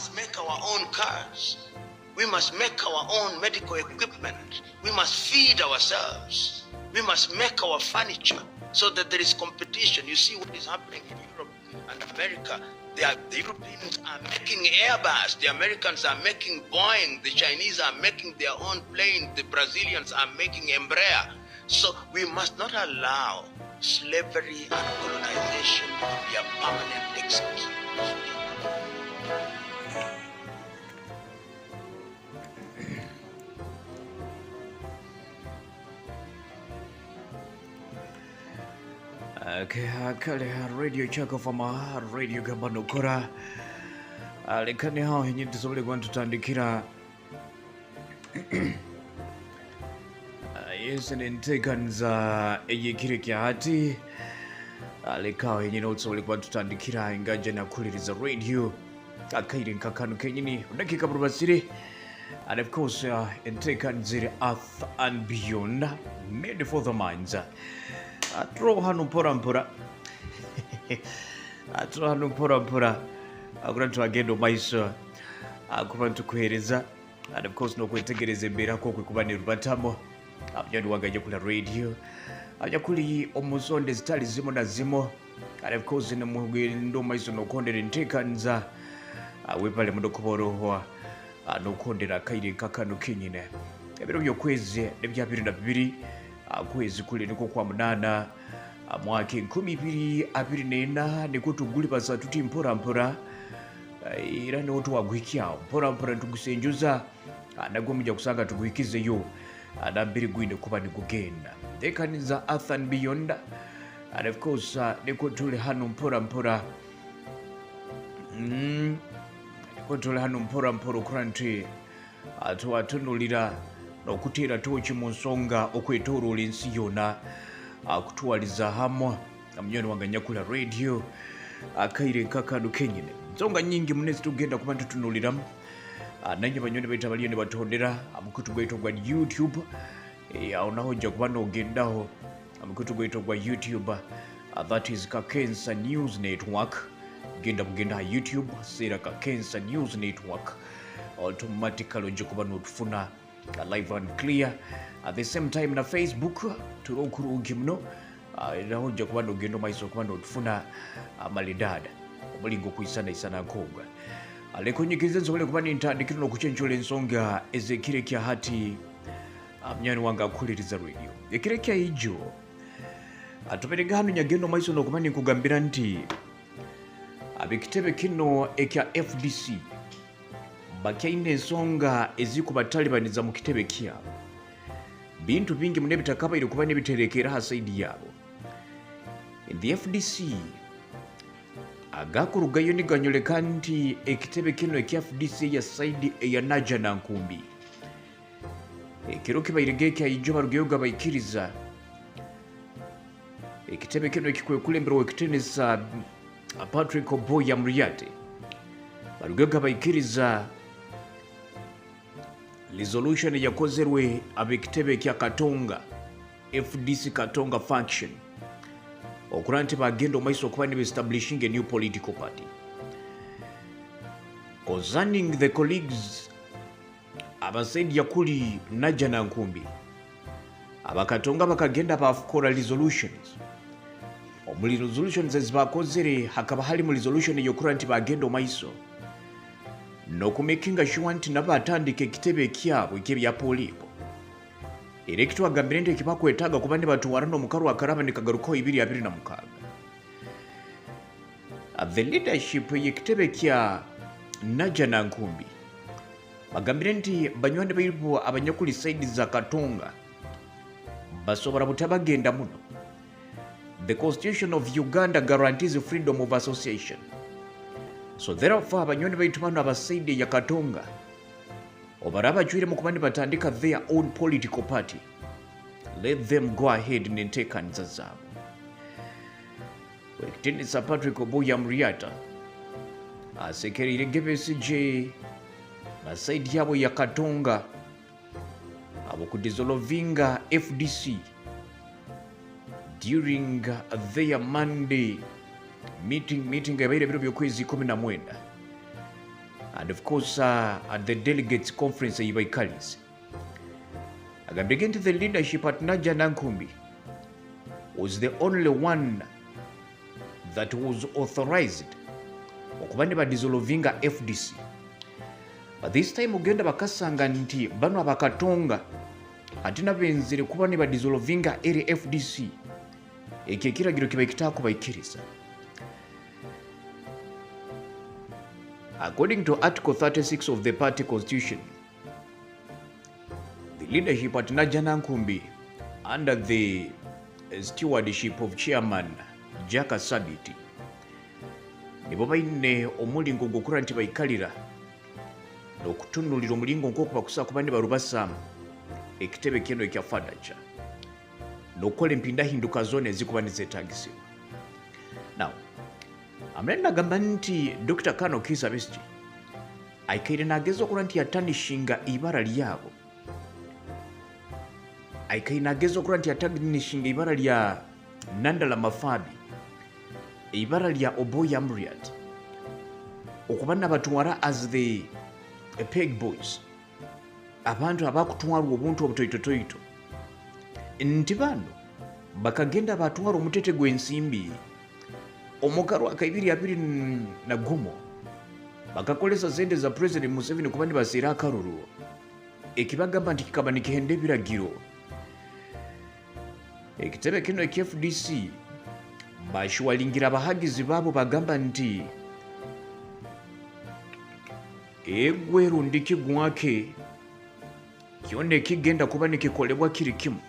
must make our own cars. We must make our own medical equipment. We must feed ourselves. We must make our furniture so that there is competition. You see what is happening in Europe and America. The Europeans are making Airbus. The Americans are making Boeing. The Chinese are making their own plane. The Brazilians are making Embraer. So we must not allow slavery and colonization to be a permanent excuse. Kale radio chako fama radio gabano kora lekane hao henye tusobole kwa tutandikira yes Kakensa eyekire kyati lekao henye notsobole kwa tutandikira ingaje na kuliriza radio akaire nkakanu kenyini dakika probasire and of course Kakensa earth and beyond made for the minds. Atro hanu pora akurantu agendo maiso akurantu kuhereza and of course no kwetegereza embera ko kwekubani rubatamo abanyani wagaje kula radio abanyakuli omuzonde zitali zimo na zimo and of course ne mugendo maiso no kondera Kakensa wepale mudokoborohwa no kondera kaire kakano kinyine ebiro byokwezi nebyabiri na bibiri kwezi kule niko kwa munana mwaka 2024 niko tuguli basatu timpora era ne otu wagwikyao mpora tugusenjuza nagwo mujja kusanga tugwikizeyo nambiri gwine kuba nikugenda Kakensa earth and beyond and of course niko tuli hano mpora niko tuli hano mpora kuranti atuwatunulira nokutera tochi munsonga okwetorola ensi yona akutwaliza hamwe amnyoni wanganyakula radio akaire kakadu kenyine nsonga nyingi munezi tugenda kuba tutunuliramu nanye banyoni baita baliyo ne batondera amukutu gweto gwa YouTube aonahojja kuba nogendaho amukutu gweto gwa YouTube that is Kakensa News Network genda YouTube sera Kakensa News Network automatically ojja kuba notufuna live and clear at the same time na Facebook turokurugi mno irahojja kuba nogendo maiso kuba notufuna malidada omulingo kuisana koga alekonyekeze nsobole kuba nintandikira nokuchenchola ensonga ezekire kya hati mnyani wanga akuliriza radio ekire kya ijo atupereka hano nyagendo maiso nokuba ninkugambira nti abekitebe kino ekya FDC bakyaine ensonga ezikubatalibaniza mu kitebe kyabo bintu bingi mune bitakabaire kuba nebiterekera hasaidi yabo in the FDC agakurugayo niganyoleka nti ekitebe kino ekya FDC ya saidi eya Naja na Nkumbi ekiro kibairege kya ijo barugeyo gabayikiriza ekitebe kino ekikwekulembera wekitenesa Patrick Oboya Muriate barugeyo gabayikiriza resolution yakozerwe abekitebe kya Katonga FDC Katonga faction okuranti bagendo maiso kuba ne establishing a new political party concerning the colleagues abasaidi yakuli Naja na Nkumbi abakatonga bakagenda bafukora resolutions omuli resolutions ezibakozere hakaba hali mu resolution yokuranti bagendo maiso nokumakinga sure nti nabatandika ekitebe kyabwe ekya polipo era ekitwagambire nti ekibakwetaaga kuba ne batuwara n'omukalu akaraba ne kagarukaho 2026 the leadership y'ekitebe kya Naja na Nkumbi bagambire nti banywani baibu abanyakuli saidi za Katonga basobora butabagenda muno. The Constitution of Uganda guarantees freedom of association. So therefore abanyoni baitu bano abasaidi ya Katonga obaraba chwire mukubani batandika their own political party. Let them go ahead and take Kakensa zabo. Wekitini sa Patrick Oboya Muriata asekeri LGBTJ basaidi yabo ya Katonga abo kudissolvinga FDC during their Monday meeting yabaire biro byokwezi 19 and of course at the delegates conference eyibaikalize agambye nti the leadership at Najja Nankumbi was the only one that was authorized okuba ne badissolvinga FDC. But this time ogenda bakasanga nti bano abakatonga ate nabenzire kuba ne badissolvinga eri FDC ekyo ekiragiro kye bakitaako baikiriza. According to Article 36 of the party constitution, the leadership at Najja Nankumbi under the stewardship of Chairman Jaka Sabiti nibo baine omulingo gw'okukola nti baikalira n'okutunuulira omulingo nk'okuba kusa kuba ne barubasaamu ekitebe kino ekya Fadacha n'okukola empindahinduka zoona ezikuba ne zeetagisibwa. Now, amulala nagamba nti Dr. Kakensa ayikaire n'ageza okukola nti yatanishinga ibara lyabo, ayikaire n'ageza okukola nti yatanishinga ibara lya Nandala Mafabi, ibara lya Oboy Amriat okuba nabatwala as the peg boys, abantu abakutwala obuntu obutoitotoito, nti bano bakagenda batwala omutete gw'ensimbi omukaro akaibiri abiri na gumo bakakolesa sente za President Museveni kuba ne basiira akaruru ekibagamba nti kikaba nikihenda ebiragiro. Ekitebe kino ekya FDC bashiwalingira abahagizi baabo bagamba nti egwerundi kigwake kyonna ekigenda kuba nikikolebwa kiri kimu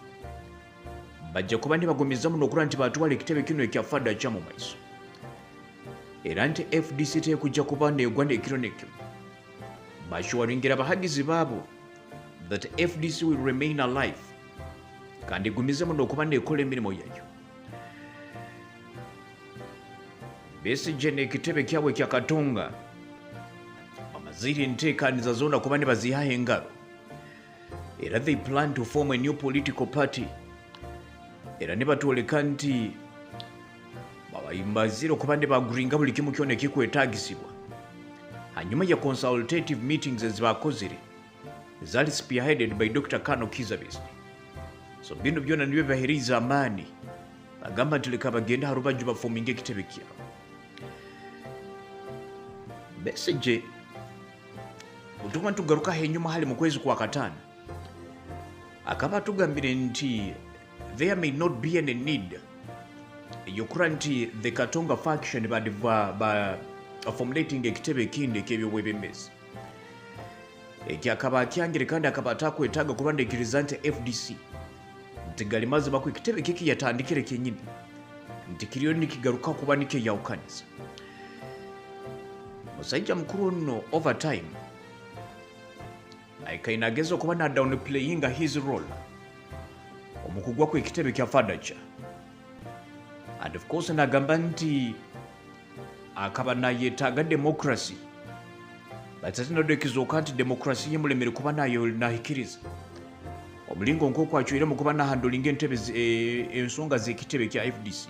bajja kuba nibagumiza muno okukola nti batwala ekitebe kino ekya Fadacha mu maiso, era nti FDC tekujja kuba negwa nekiro nekimu. Bashiwalingira abahagizi baabo that FDC will remain alive kandi egumize muno okuba nekola emirimu yayo. Besigye n'ekitebe kyabwe kya Katonga bamazire enteekaniza zoona kuba ne bazihaho engalo, era they plan to form a new political party, era ne batwoleka nti babayimazire okuba ne baguringa buli kimu kyona ekikwetaagisibwa hanyuma ya consultative meetings ezibakozire ezali spearheaded by Dr. Kakensa. So bino byona nibyo bibaheriza amaani bagamba nti leka bagende harubaju bafominga ekitebe kyabo. Besigye butuma tugarukaho enyuma hali mu kwezi kwa Kataano akaba tugambire nti there may not be any need yokukola nti the Katonga faction formulating ekitebe ekindi eky'ebyobwebembezi ekyo akaba akyangire kandi akaba atakwetaaga kuba ndekiriza nti FDC nti galimaze baku ekitebe kiki yatandikire kyenyini nti kiriyo nikigaruka kuba nikeyawukaniza. Musajja mukuru nno over time ayikaine ageza okuba na downplayinga his role omukugwa ku ekitebe kya Fadacha, and of course nagamba nti akaba nayetaaga democracy but ate nodekizooka nti democracy yemulemere kuba nayo nahikiriza omulingo nk'okwacwire mu kuba nahandolinga entebe ensonga z'ekitebe kya FDC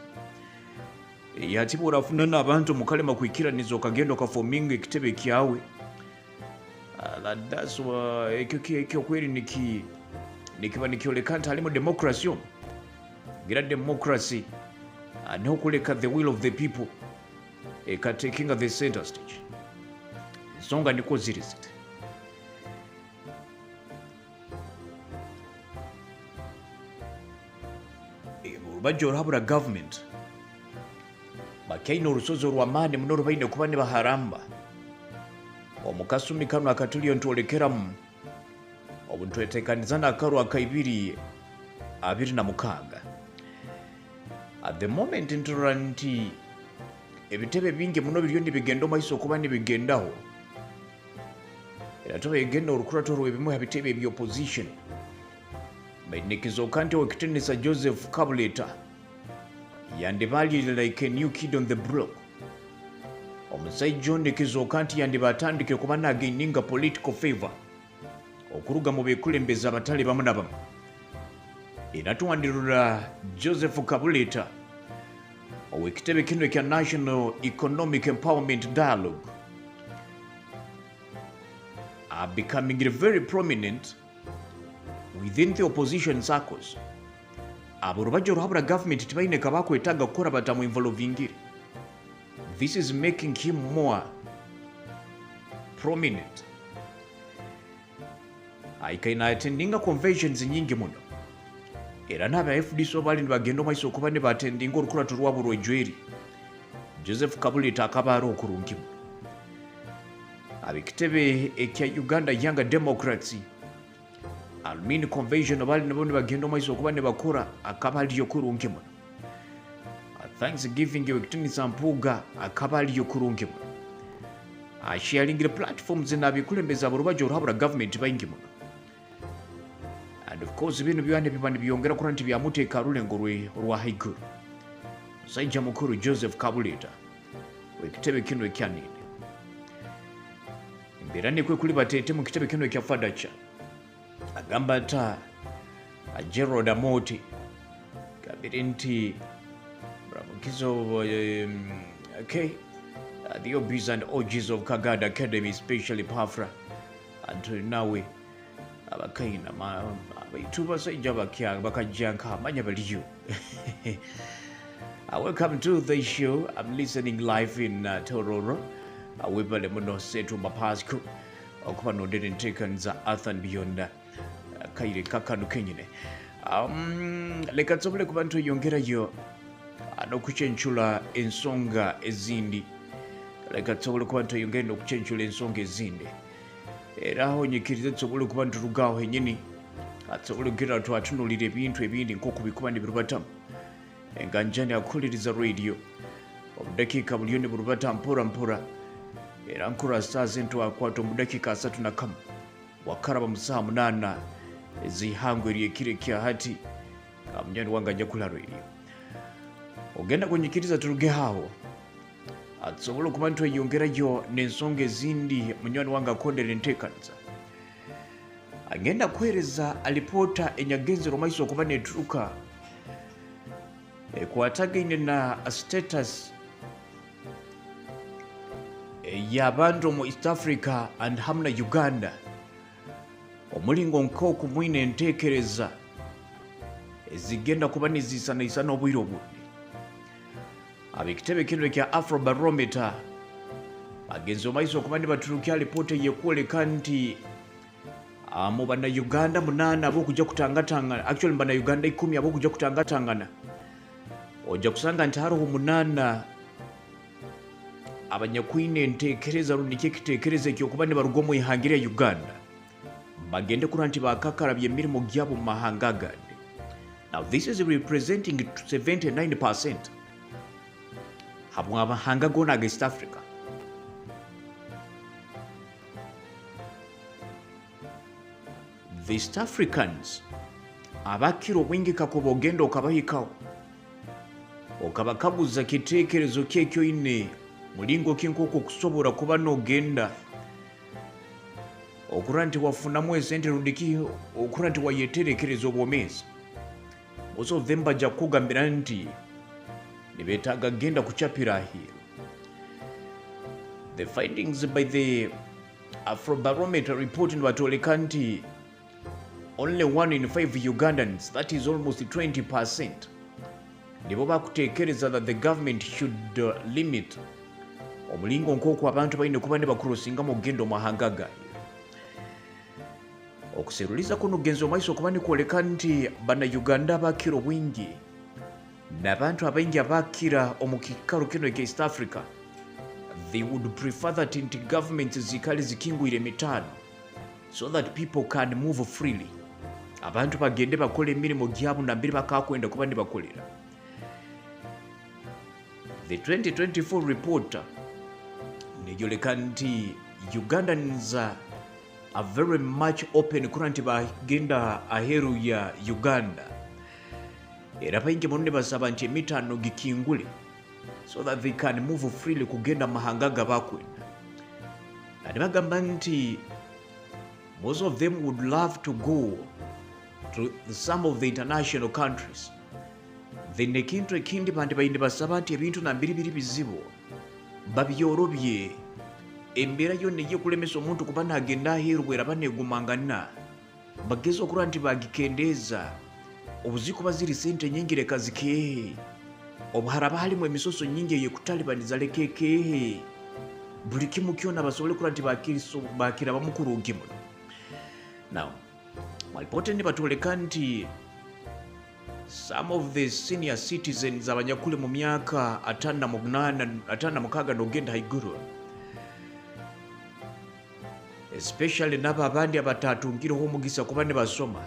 yati bw'orafuna n'abantu mukalema kwikiraniza okagenda okafominga ekitebe kyawe ekyo kweri nikiba nikyoleka nti alimu democracy omu gira democracy n'okuleka the will of the people ekatekinga the center stage. Ensonga niko ziri ziti. Bajja olwabula government bakyaine olusozi olw'amaani muno olwabaine kuba ne baharamba omukasumi kano akatulio ntwolekeramu obuntwetekaniza n'akaru akaibiri 26. At the moment ntura nti ebitebe bingi muno biriyo nibigenda omaiso okuba nibigendaho, era tubegenda olukurata olw'ebimu ebitebe eby'opposition bainikizoka nti okitenesa Joseph Kabuleta yandibali like a new kid on the block. Omusajja ondikizoka nti yandibatandike kuba nagaininga political favor okuruga mu bekulembeza abatale bamu na bamu, era tuwandirula Joseph Kabuleta ow'ekitebe kino ekya National Economic Empowerment Dialogue are becoming very prominent within the opposition circles. Abo rubajja ruhabura government tibaine kabakwetaaga kukola batamuinvolvingire. This is making him more prominent. Aikaina attendinga conventions nyingi muno. Era n'aba FDC bali nibagenda omaiso okuba ne batendinga olukulatu lwabwe lw'ejweri. Joseph Kabuleta akabaala okulungimu. Ab'ekitebe ekya Uganda Young Democrats Alumini Convention bali nabo nibagenda omaiso okuba ne bakola akabaali okulungimu. Thanksgiving wekitinisa mpuuga akabaali okulungimu. Sharing platforms n'abikulembeza abalubajja olwabula government bayingi muno. And of course bino byane bibani byongera kura nti byamuteeka lulengo lwa haiguru. Musajja mukuru Joseph Kabuleta wekitebe kino ekyanene. Embeera nekwe kuli bateete mu kitebe kino ekya Fadacha. Agamba ata Gerald Amoti kabiri nti Bramukizo okay the OBs and OGs of Kagada Academy, especially Pafra and nawe abakaina abaituba sajja bakajjanka amanya baliyo. Welcome to the show. I'm listening live in Tororo. Webale muno setu mapasku okuba nodere ntekanza earth and beyond kaire kakanu kenyine. Leka tsobole kuba ntuyongerayo anokuchenchula ensonga ezindi. Leka tsobole kuba ntuyongera okuchenchula ensonga ezindi. Era aho nyikiriza tsobole kuba nturugaho henyini atsobole kugira twatunulira ebintu ebindi nk'okubikuba ne birubatamu. Enganjani akuliriza radio omudakiika buli ne burubata mpora era nkura stars ento akwata omudakiika 34 wakaraba mu saa 8 ezihango eryekire kya hati kamunyani wanga ajja kula radio ogenda kunyikiriza turuge hawo atsobola okuba ntweyongerayo n'ensonga ezindi munywani wanga akondere ntekanza agenda kuweereza alipoota enyagenzero maiso okuba neturuka ekwatagaine na status y'abantu mu East Africa and hamna Uganda omulingo nk'oku mwine enteekereza ezigenda kuba nezisanaisana obwire obudde. Ab'ekitebe kino ekya Afrobarometer bagenze omaiso okuba ne baturukya alipoota yekwoleka nti mu bannayuganda 8 ab'okujja kutangatangana, actually bannayuganda 10 ab'okujja kutangatangana ojja kusanga nti hariho 8 abanyakwine enteekereza luniki ekiteekereza ekyokuba ne baruga omu ihanga lya Uganda bagende kura nti bakakarabya emirimu gyabo mu mahanga agandi. Now this is representing 79% habwa amahanga gona aga East Africa. The East Africans abakira obwingi kakuba ogenda okabahikawo okabakabuza kiteekerezo kyekyo ine mulingo kinkoko okusobola kuba n'ogenda okura nti wafunamu esente rudiki okura nti wayeterekereza obwomeezi. Most of them bajja kugambira nti ne beetaaga genda kuchapira ahiro. The findings by the Afrobarometer report batoleka nti only 1 in 5 Ugandans, that is almost 20%, nibo bakuteekereza that the government should limit omulingo nk'okwo abantu balina kuba ne bakrosinga mu genda omahanga gayo. Okuseruliza kuno genzo maiso okuba ne kwoleka nti bannayuganda abakira obwingi n'abantu abaingi abakira omukikalo kino ekya East Africa, they would prefer that nti governments zikale zikingwire emitaano so that people can move freely. Abantu bagende bakola emirimu gyabo nambiri bakakwenda kuba ne bakolera. The 2024 report nejoleka nti Ugandans are very much open kura nti bagenda aheru ya Uganda. Era baingi muno ne basaba nti emitaano gikingule so that they can move freely kugenda mahanga gabakwenda. And bagamba nti most of them would love to go to some of the international countries. Then ekintu ekindi bandi bayindi basaba nti ebintu nambiri biri bizibu babyorobye embeera yonna ejja okulemesa omuntu kuba naagenda aheeru bweraba neegumangana bagezi okulaba nti bagikendeeza obuzikuba ziri sente nyingi leka zikeehe obuharaba halimu emisoso nyingi eyeekutalibaniza leka ekeehe buli kimu kyona basobole kulaba nti bakirabamu ku ruugi muno. Now mwalipoota ne batwoleka nti some of the senior citizens abanyakule mu myaka 58 n'ogenda haiguru, especially n'abo abandi abatatungiraho omugisa kuba ne basoma,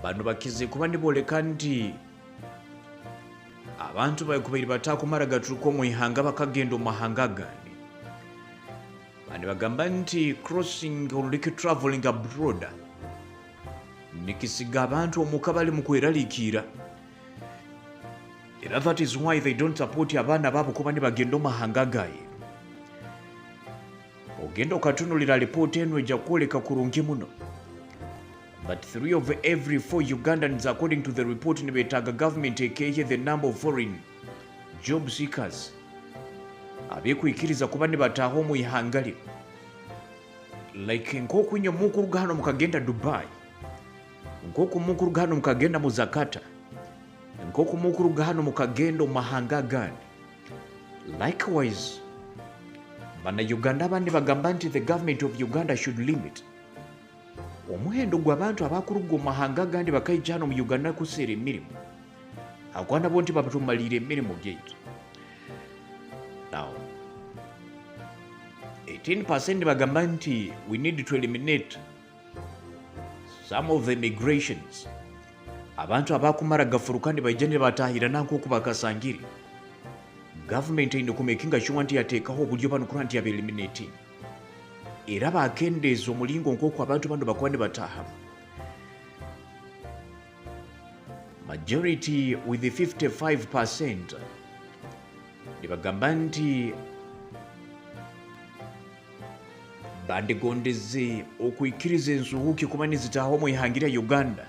bano bakize kuba ne booleka nti abantu baikubaire batakumara gaturuka omu ihanga bakagenda omu mahanga agandi. Bano bagamba nti crossing oluleke traveling abroad nikisiga abantu omuka bali mu kweraliikira, era that is why they don't support abaana baabo kuba ne bagenda omu mahanga agaye. Ogenda okatunulira lipoota eno ejja kwoleka kurungi muno, but 3 of every 4 Ugandans according to the report ne beetaaga government ekeeye the number of foreign job seekers abeekwikiriza kuba ne bataaha omu ihanga lye, like nk'oku nnyo mukuruga hano mukagenda Dubai, nk'oku mukuruga hano mukagenda mu Zakata, nk'oku mukuruga hano mukagenda omu mahanga agandi. Likewise Bannayuganda abandi bagamba nti the government of Uganda should limit omuwendo gw'abantu abakuruga omu mahanga agandi bakayija hano mu Uganda kuseera emirimu, agwana bo nti batumalire emirimu gyaitu. Now 18% bagamba nti we need to eliminate some of the migrations, abantu abakumara gafuruka ne bajja ne batahira nank'oku bakasangire. Government erina kumakinga sure nti yateekaho obulyo bano kulaba nti yabaeliminating, era bakendeeza omulingo nk'oku abantu bano bakuba ne bataahamu. Majority with the 55% ne bagamba nti bandigondeze okuyikiriza ensuhuuki kuba ne zitaaha mu ihanga lya Uganda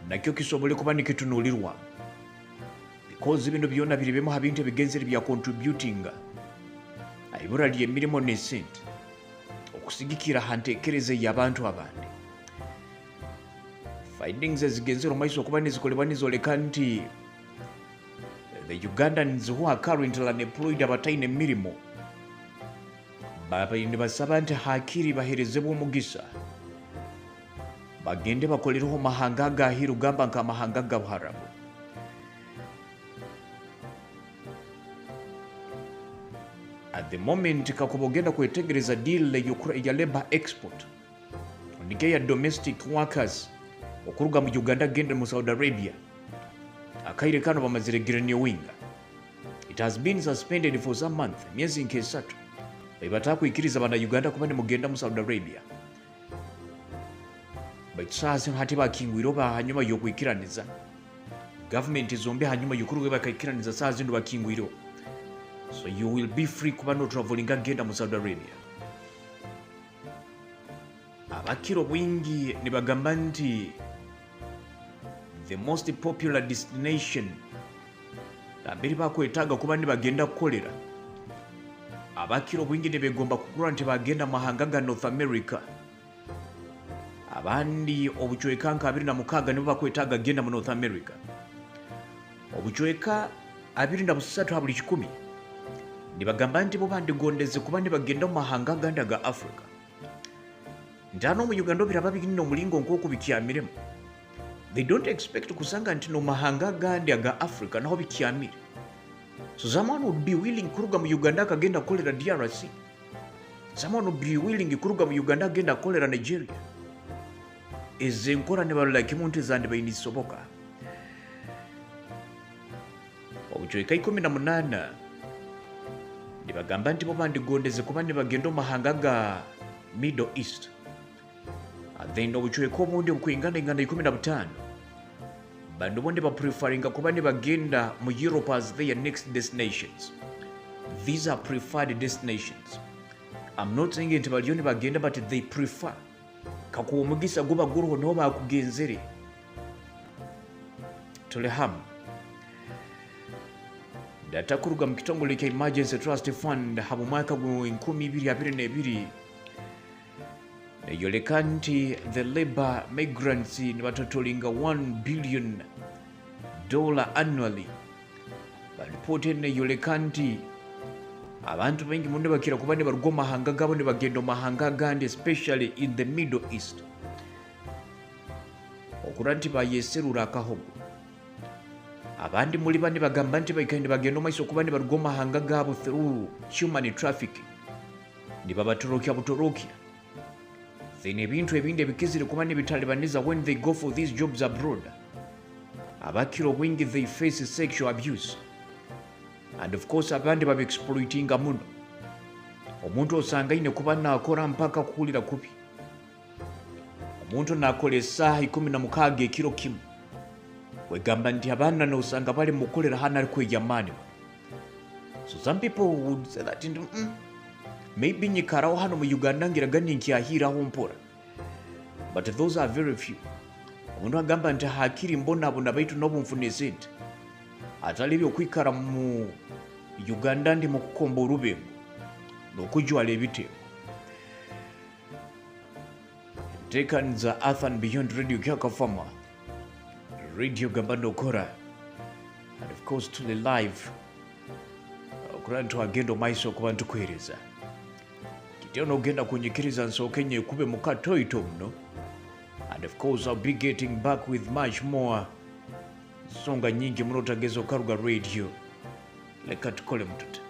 nakyo kisobole kuba ne kitunuulirwa, because bino byonna biri bimu ha bintu ebigenzere bya contributing ibura ly'emirimu ne sente okusigikira ha nteekereza y'abantu abandi. Findings ezigenzera omaiso okuba nezikolebwa nizoleka nti the Ugandans who are currently unemployed abatalina emirimu ne basaba nti hakiri baherezebwa omugisa bagende bakolereho mahanga agahiru gamba nka mahanga ga Buharabu. At the moment kakuba ogenda kwetegereza deal ya labor export onike ya domestic workers okuruga mu Uganda genda mu Saudi Arabia akaire kano bamazire renewing. It has been suspended for some month, myezi nk'esatu bebatakuyikiriza bana Uganda kuba ne mugenda mu Saudi Arabia, but sasa hati bakingwiro ba hanyuma y'okwikiraniza government zombi hanyuma y'okuruga bakayikiraniza saa zino bakingwiro, so you will be free kuba no traveling agenda mu Saudi Arabia. Abakiro bwingi ne bagamba nti the most popular destination abiri bakwetaaga kuba ne bagenda kukolera, abakiro bwingi ne begomba kugula nti bagenda mahanga ga North America, abandi obuchweka nka 26 nibo bakwetaaga genda mu North America, obuchweka 23 ha buli 10 ne bagamba nti bo bandigondeze kuba ne bagenda mu mahanga agandi ga Africa. Njano mu Uganda biraba bigina omulingo nk'oku bikyamiremu. They don't expect kusanga nti no mahanga agandi aga Africa naho bikyamire. So someone would be willing kuruga mu Uganda akagenda kolera DRC. Someone would be willing kuruga mu Uganda agenda kolera Nigeria. Ezenkora ne balala kimuntu zandi bayinisoboka. Obuchweka 18 ne bagamba nti bo bandigondeze kuba ne bagenda mu mahanga ga Middle East. Then obuchweka obundi obukwingana 15 bano bonde preferring kuba ne bagenda mu Europe as their next destinations. These are preferred destinations. I'm not saying nti baliyo ne bagenda, but they prefer kakuwa omugisa guba guruho no bakugenzere tulehamu. data kuruga mu kitongole kya Emergency Trust Fund mu mwaka gwa 2022 neyoleka nti the labor migrants ne batotolinga $1 billion annually. Balipoti neyoleka nti abantu bengi munne bakira kuba ne baruga mahanga gabo ne bagenda mahanga gandi, especially in the Middle East, okura nti bayeserura akahogo. Abandi muli bane bagamba nti baikainde bagenda maiso kuba ne baruga mahanga gabo through human trafficking, ne babatorokya butorokya. Zine ebintu ebindi ebikizire kuba ne bitalibaniza when they go for these jobs abroad. Abakiro wengi they face sexual abuse. And of course abandi babe exploiting muno. Omuntu osanga ine kuba nakora mpaka kukulira kubi. Omuntu nakola essaaha 16 ekiro kimu. Wegamba nti abana nosanga bali mukolera hana ali kwejamani. So some people would say that maybe nyikaraho hano mu Uganda ngiragani nkyahiraho mpora. But those are very few. Omuntu agamba nti hakiri mbona abona baitu n'obunfune sente. Atali byokwikara mu Uganda ndi mu kukomba olubengo n'okujwala ebitego. Tekanza Athan Beyond Radio Kyakafama, Radio Gambando Kora, and of course to the live okurantu agendo maiso ku bantu kwereza kiteno ogenda kunyikiriza nsooke nyekube mu katoito muno. And of course I'll be getting back with much more songa nyingi muno tagezo karuga radio leka tukole mtuta.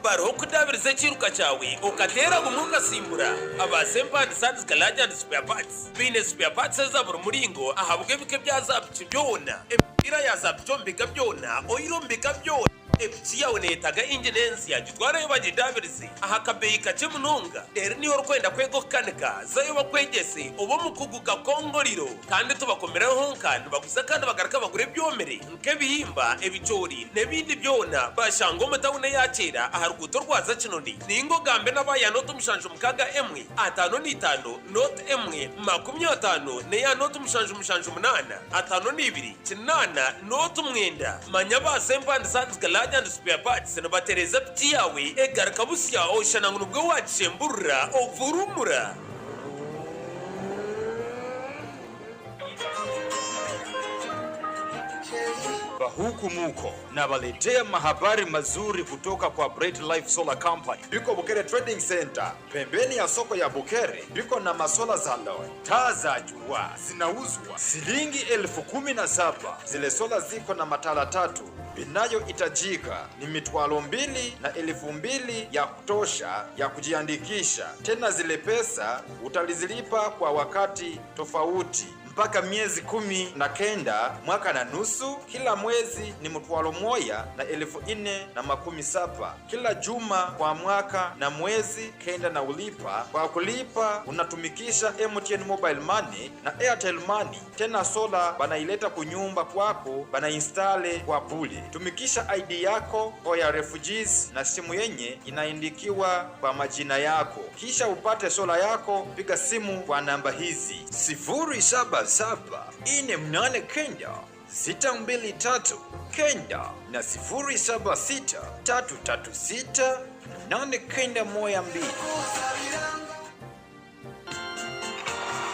Baro kudabiriza chiruka chawe ukatera gumuka simbura aba Sempa Sands Garage and Spare Parts bine spare parts za buri muringo ahabwe bike byazapfa byona emira yazapfa mbika byona oyiro mbika byona epiya unetaga engineers ya gitwara yo bagidabirize aha kabeyi kace mununga eri yo kwenda kwego kanika zayo bakwegese ubo mukuguka kongoriro kandi tubakomera honkana bagusa kandi bagaraka bagure byomere nkebihimba ebicori nebindi byona bashango matawune yakera aha ruguto rwaza kinoni ningo gambe nabaya no tumushanjo mukaga emwe atano ni 5 not emwe 50 ne ya no tumushanjo mushanjo 8 atano ni 2 kinana not mwenda manyaba Sempa Sands Garage and Spare Parts na batereza byawe egaraka busya oshana ngubwo wacemburra ovurumura. Huku muko na waletea mahabari mazuri kutoka kwa Bright Life Solar Company. Biko Bukere Trading Center, pembeni ya soko ya Bukere, biko na masola za loe. Taa za jua zinauzwa shilingi 17,000. Zile sola ziko na matala 3. Binayo itajika ni mitwalo 2 na 2,000 ya kutosha ya kujiandikisha. Tena zile pesa utalizilipa kwa wakati tofauti mpaka miezi 19 mwaka na nusu. Kila mwezi ni mtwalo 1 na 417 kila juma kwa mwaka na mwezi kenda na ulipa. Kwa kulipa unatumikisha MTN Mobile Money na Airtel Money. Tena sola banaileta kunyumba kwako, banainstale kwa bure. Tumikisha ID yako kwa ya refugees na simu yenye inaindikiwa kwa majina yako. Kisha upate sola yako, piga simu kwa namba hizi 077489 Kenda na 0763368912.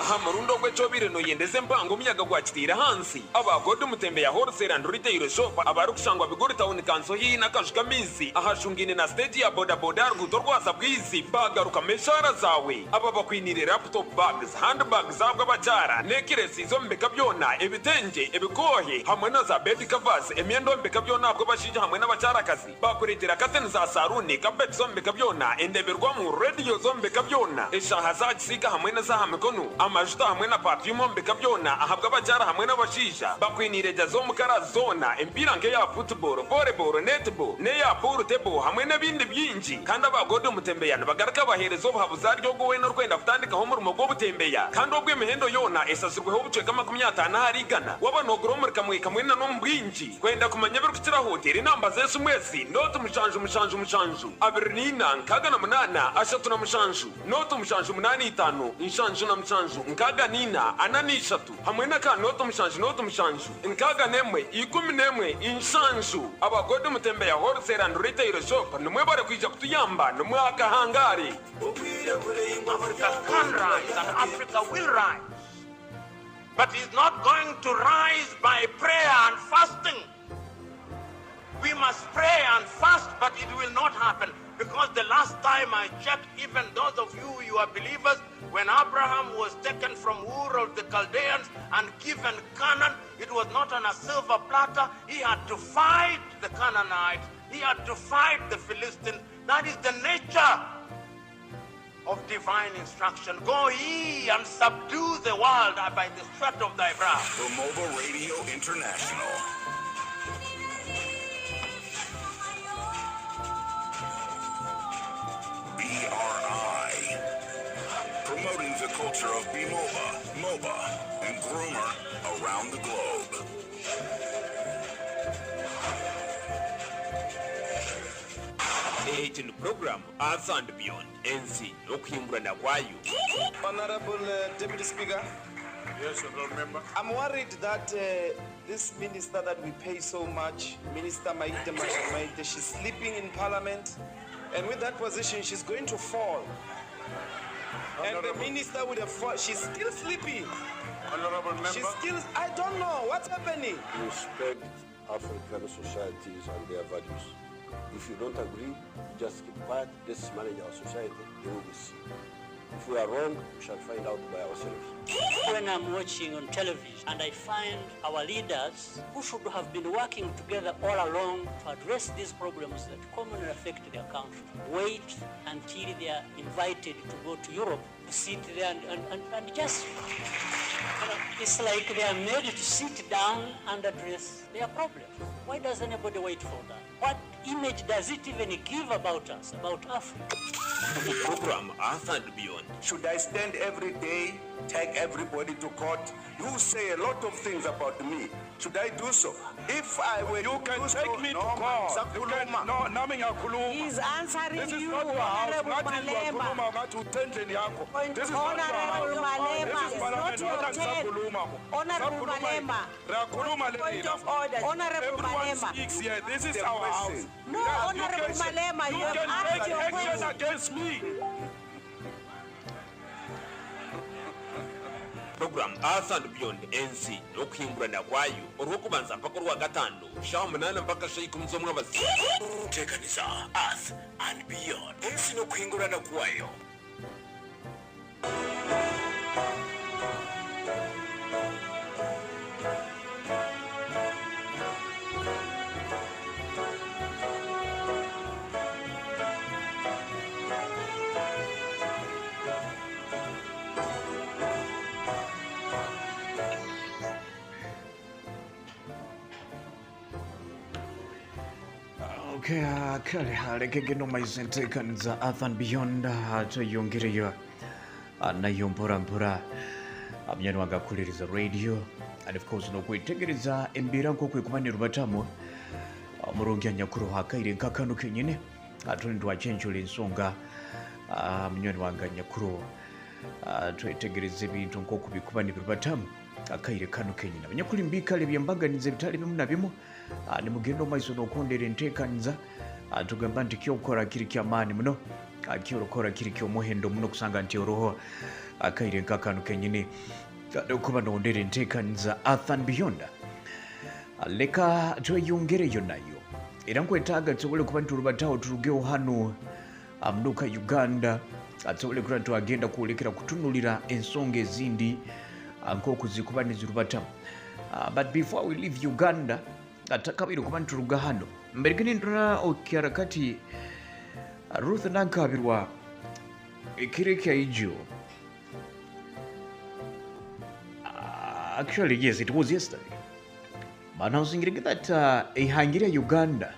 Hamarundo gwechobire no yendeze mpango myaga gwachitira hansi abagodo mutembe ya wholesale and retail shop abaru kushangwa bigori town kanso hii na kashuka minsi ahashungine na stage ya boda boda rugutorwaza bwizi bagaruka meshara zawe aba bakwinire laptop bags handbags zabwa bachara nekiresi zo mbeka byona ebitenje ebikohe hamwe na za bed covers emyendo mbeka byona abwo bashije hamwe n'abachara kazi bakuretera katen za saruni kabet zo mbeka byona endeberwa mu radio zo mbeka byona eshaha za kisika hamwe na za hamikono amajuta hamwe na perfume mbika byona ahabwa abacyara hamwe n'abashisha bakwinirejya zo mukara zona empira nke ya football volleyball netball ne ya pool table hamwe n'ibindi byinji kandi abagode umutembeyana bagaraka baherezo bahabuza ryo gowe no rwenda kutandikaho mu rumo bw'ubutembeya kandi ubwo imihendo yona esasirweho ubuceka 50 harigana wabanogoro muri kamwe kamwe na no mbwinji kwenda kumanya biri kutira hoteli namba zesu mwezi noto mushanju abirnina nkaga na munana ashatu na mushanju noto mushanju 85 inshanju na mushanju nkaga nina ananishatu hamwe na ka noto mushanju nkaga nemwe 11 inshanju abagode umutembeya wholesale and retail shop numwe bare kwija kutuyamba numwe akahangari Africa can rise and Africa will rise. But it's not going to rise by prayer and fasting. We must pray and fast, but it will not happen. Because the last time I checked, even those of you are believers, when Abraham was taken from Ur of the Chaldeans and given Canaan, it was not on a silver platter. He had to fight the Canaanites. He had to fight the Philistines. That is the nature of divine instruction. Go ye and subdue the world by the sweat of thy brow. Mobile Radio International. BRI. Promoting the culture of B-MOBA, MOBA, and groomer around the globe. Agent program Earth and Beyond NC okuhingurana kwayo. Honorable Deputy Speaker. Yes, Honorable Member. I'm worried that this minister that we pay so much, Minister Maite Maite, she's sleeping in Parliament, and with that position, she's going to fall. And the minister would have fallen. She's still sleeping. Honorable Member. She's still. I don't know what's happening. Respect African societies and their values. If you don't agree, just keep quiet. Let's manage our society. Then we will see. If we are wrong, we shall find out by ourselves. When I'm watching on television and I find our leaders who should have been working together all along to address these problems that commonly affect their country, wait until they are invited to go to Europe to sit there and just, it's like they are made to sit down and address their problems. Why does anybody wait for that? What image does it even give about us, about Africa? The program Earth and Beyond. Should I stand every day, take everybody to court? You say a lot of things about me. Should I do so? If I were you can take me to court. No, nami ngiyakhuluma. He's answering this you, Honorable Malema. Honorable Malema, it's not your turn. Honorable Malema. Point of order. Honorable Malema. Speaks here. This is our house. No, Honorable Malema, you have asked your question against me. Program Earth and Beyond NC okuhingurana kwayo olwokubanza mpaka olwa gatano shaho munana mpaka shayi kumuzomwe abazi tekanisa Earth and Beyond NC nokuhingurana kwayo. Okay, kale halekege no maisentekanza Earth and Beyond tuyongereyo nayo mpora amyano wagakuliriza radio and of course no kwetegereza embira nko kwekumanira batamo murongi nyakuru hakaire nkakano kenyene atundi wachenjula ensonga amyano wanga nyakuru twetegereza ebintu nko kubikubanira batamu akaire kano kenyina abanyakuli mbikale byambaganize bitali bimu na bimu ni mugendo maiso nokondera entekanza tugamba nti kyokora kiri kyamaani muno kyokora kiri kyomuhendo muno kusanga nti oroho akaire nkakano kenyine okuba nondera entekanza Earth and Beyond leka tweyongereyo nayo era nkwetaaga tusobole kuba ntulubatawo tulugewo hano munoka Uganda tusobole kuba twagenda kuolekera kutunulira ensonga ezindi nk'okuzikuba nezirubatamu but before we leave Uganda atakabiri kuba ntuluga hano mberegeni ntona okyara kati Ruth nankabirwa ekire kya ijo Actually, yes, it was yesterday. But announcing that Hangira Uganda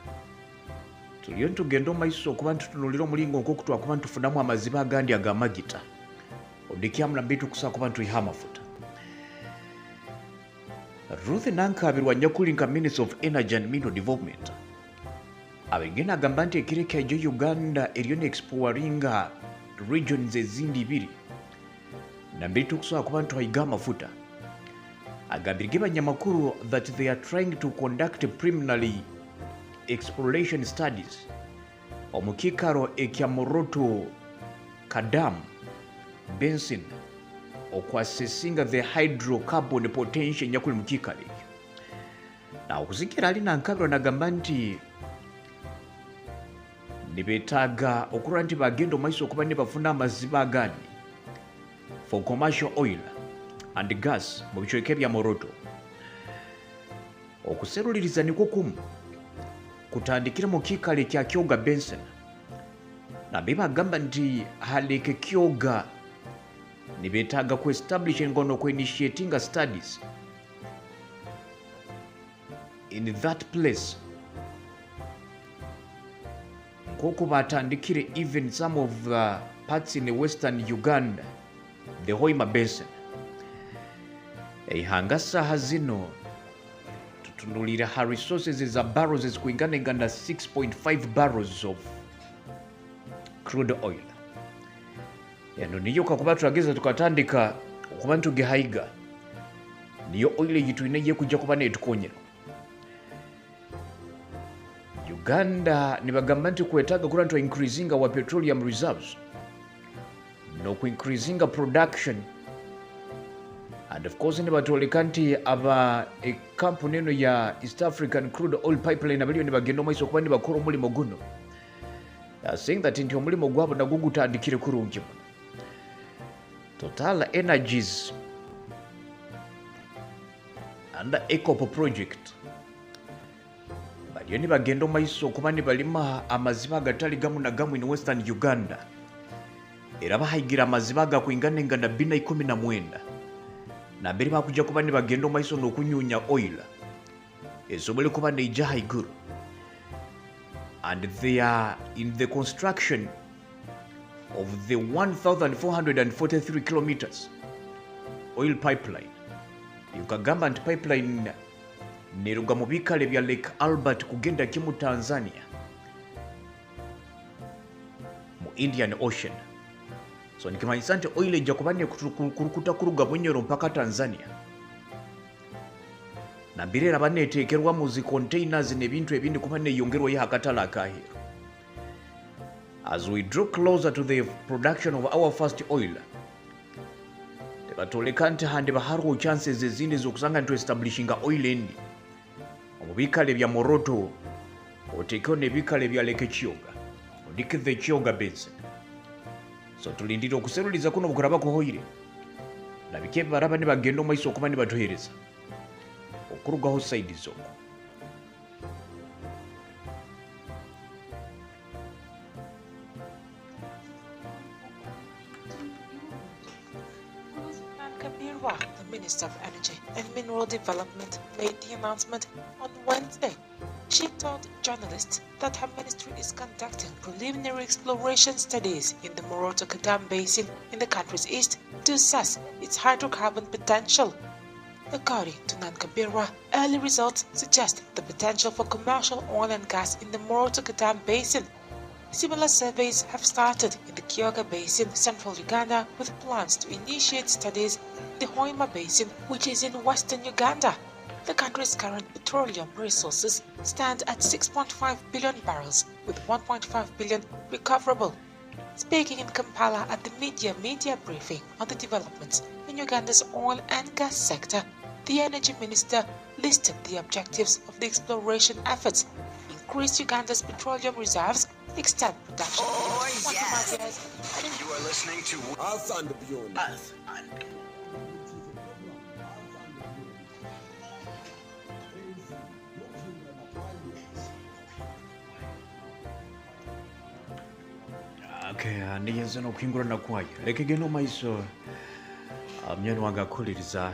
tuliyo tugenda omaiso okuba ntutunulira omulingo nk'okutwa kuba ntufunamu amaziba agandi agamagita odikyamu nabitu kusa kuba ntuyiha amafuta. Ruth Nankabirwa Nyakulinka, Minister of Energy and Mineral Development, abengena agamba nti ekireka ejo Uganda eriyo neexploringa regions ezindi ibiri nabitu kusa kuba ntuyiga amafuta. Agambirige banyamakuru that they are trying to conduct preliminary exploration studies omukikaro ekya Moroto Kadam Benson okwasesinga the hydrocarbon potential nyakuli mukikalo ekyo. Na okuzikira ali Nankabirwa nagamba nti nibetaaga okulwa nti bagenda omaiso okuba ne bafuna amaziba agandi for commercial oil and gas mu bicoeke bya Moroto. Okuseruliriza nikwo kumu kutandikira mu kikalo ekya Kyoga Benson nabe bagamba nti haleke Kyoga nibetaaga ku establish ngono ku initiating studies in that place nk'oku batandikire even some of the parts in western Uganda, the Hoima Basin. Eihanga saha zino tutunulira ha resources za barrels ezikuingana 6.5 barrels of crude oil. Yano niyo kakuba turageza tukatandika okuba ntugehaiga niyo oil yitu ineye kujja kuba netukonyera. Uganda nibagamba nti kwetaaga kula ntu increasing our petroleum reserves no ku increasing production, and of course nibatoleka nti aba company eno ya East African Crude Oil Pipeline abaliyo nibagenda omaiso kuba nibakora omulimo guno, saying that nti omulimo gwabo nagwo gutandikire kurungi muno. Total Energies under ECOP project baliyo nibagenda omaiso kuba nibalima amaziba agatali gamu na gamu in Western Uganda, era bahayigira amaziba agakwingana 219 nambere bakujja kuba nibagenda omaiso n'okunyunya oil esobole kuba neija haiguru, and they are in the construction of the 1,443 kilometers oil pipeline. Yukagamba nti pipeline neruga mu bikale bya Lake Albert kugenda kimu Tanzania mu Indian Ocean. So nikimanyisa nti oil ejja kuba nekurukuta kuruga Bunyoro mpaka Tanzania, nambire era baneteekerwa mu zi containers n'ebintu ebindi kuba neyongerwayo akatala akahero. As we draw closer to the production of our first oil, tebatoleka nti handi bahariwo chances ezindi z'okusanga nti establishinga oil endi mu bikale bya Moroto oteekeo n'ebikale bya Lake Kyoga odike the Kyoga Basin. So tulindira okuseruliza kuno bukuraba kuhoire nabike baraba ne bagenda omaiso okuba ne batuhereza okurugaho side zoko. The Minister of Energy and Mineral Development made the announcement on Wednesday. She told journalists that her ministry is conducting preliminary exploration studies in the Moroto Kadam Basin in the country's east to assess its hydrocarbon potential. According to Nankabirwa, early results suggest the potential for commercial oil and gas in the Moroto Kadam Basin. Similar surveys have started in the Kyoga Basin, central Uganda, with plans to initiate studies in the Hoima Basin, which is in western Uganda. The country's current petroleum resources stand at 6.5 billion barrels, with 1.5 billion recoverable. Speaking in Kampala at the media briefing on the developments in Uganda's oil and gas sector, the energy minister listed the objectives of the exploration efforts: increase Uganda's petroleum reserves, extend production. Oh, yes! You are listening to Earth and Beyond. Earth and Beyond. Okay, niyenze n'okwingurana kwayo lekegenda omaiso mnyani wange akuliriza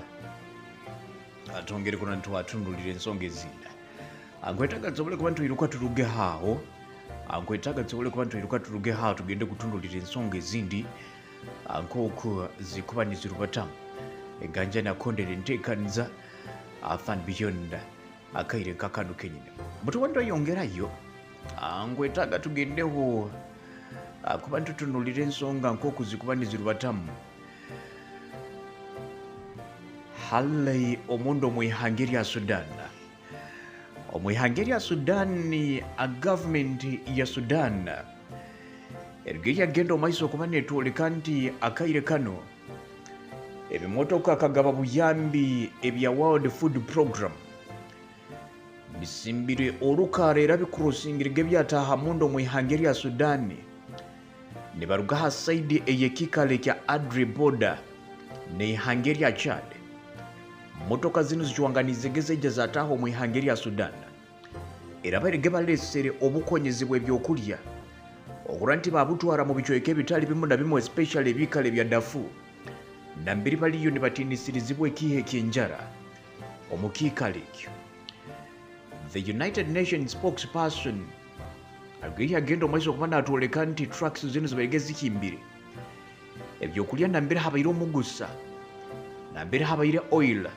atongere kuna ntu atundulire ensonga ezina ankwetaga tsobole kuba ntu iruka turuge hao ankwetaga tsobole kuba ntu iruka turuge hao tugende kutundulira ensonga ezindi nk'oku zikuba nizirubatamu eganja nakondere nteekaniza afan beyond akaire kakano kenyine mutu wendo yongerayo ankwetaga tugendeho kuba ntutunulira ensonga nk'oku zikuba nizirubatamu hali omundu omwihanga erya Sudan omwihanga erya Sudan a gavumenti ya Sudan erige yagenda omaiso okuba netwoleka nti akaire kano ebimotoka akagaba buyambi ebya World Food Program bisimbire olukara era bikurosingirige byataha mundu omwihanga erya Sudan ne baruga ha saidi eyekikale kya Adre Border neihanga erya Chad motoka zino zichwanganizegeze jazataho mwihanga erya Sudan era barige balesere obukonyezi bw'ebyokulya okura nti babutwara mu bicoeke bitali bimu na bimu especially ebikale bya Darfur nambiri baliyo ne batinisirizibwa ekihe kyenjara omukiikale ekyo. The United Nations spokesperson agiri agenda omaiso okuba natwoleka nti trucks zino zibarige zikimbire ebyokulya nambiri habaire omugusa nambiri habaire oil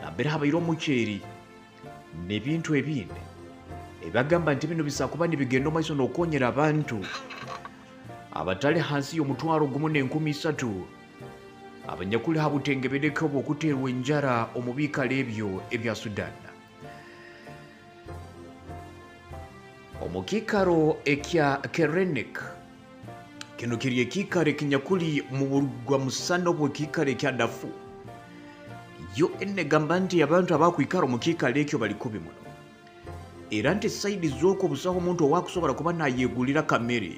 nambiri habaire omuceeri n'ebintu ebindi ebagamba nti bino bisakuba nibigenda omaiso n'okonyera abantu abatali hansi y'omutwalo gumu n'13,000 abanyakuli habutengebereko obw'okuteerwa enjara omu biikalo ebyo ebya Sudan. Omukiikaro ekya Kerenek kino kiri ekiikaro ekinyakuli mu burwa musano bw'ekiikaro ekya Darfur UN egamba nti abantu abakwikara omukiikaro ekyo bali kubi muno era nti saidi z'okwo obusaho omuntu owakusobola kuba nayeegulira kamere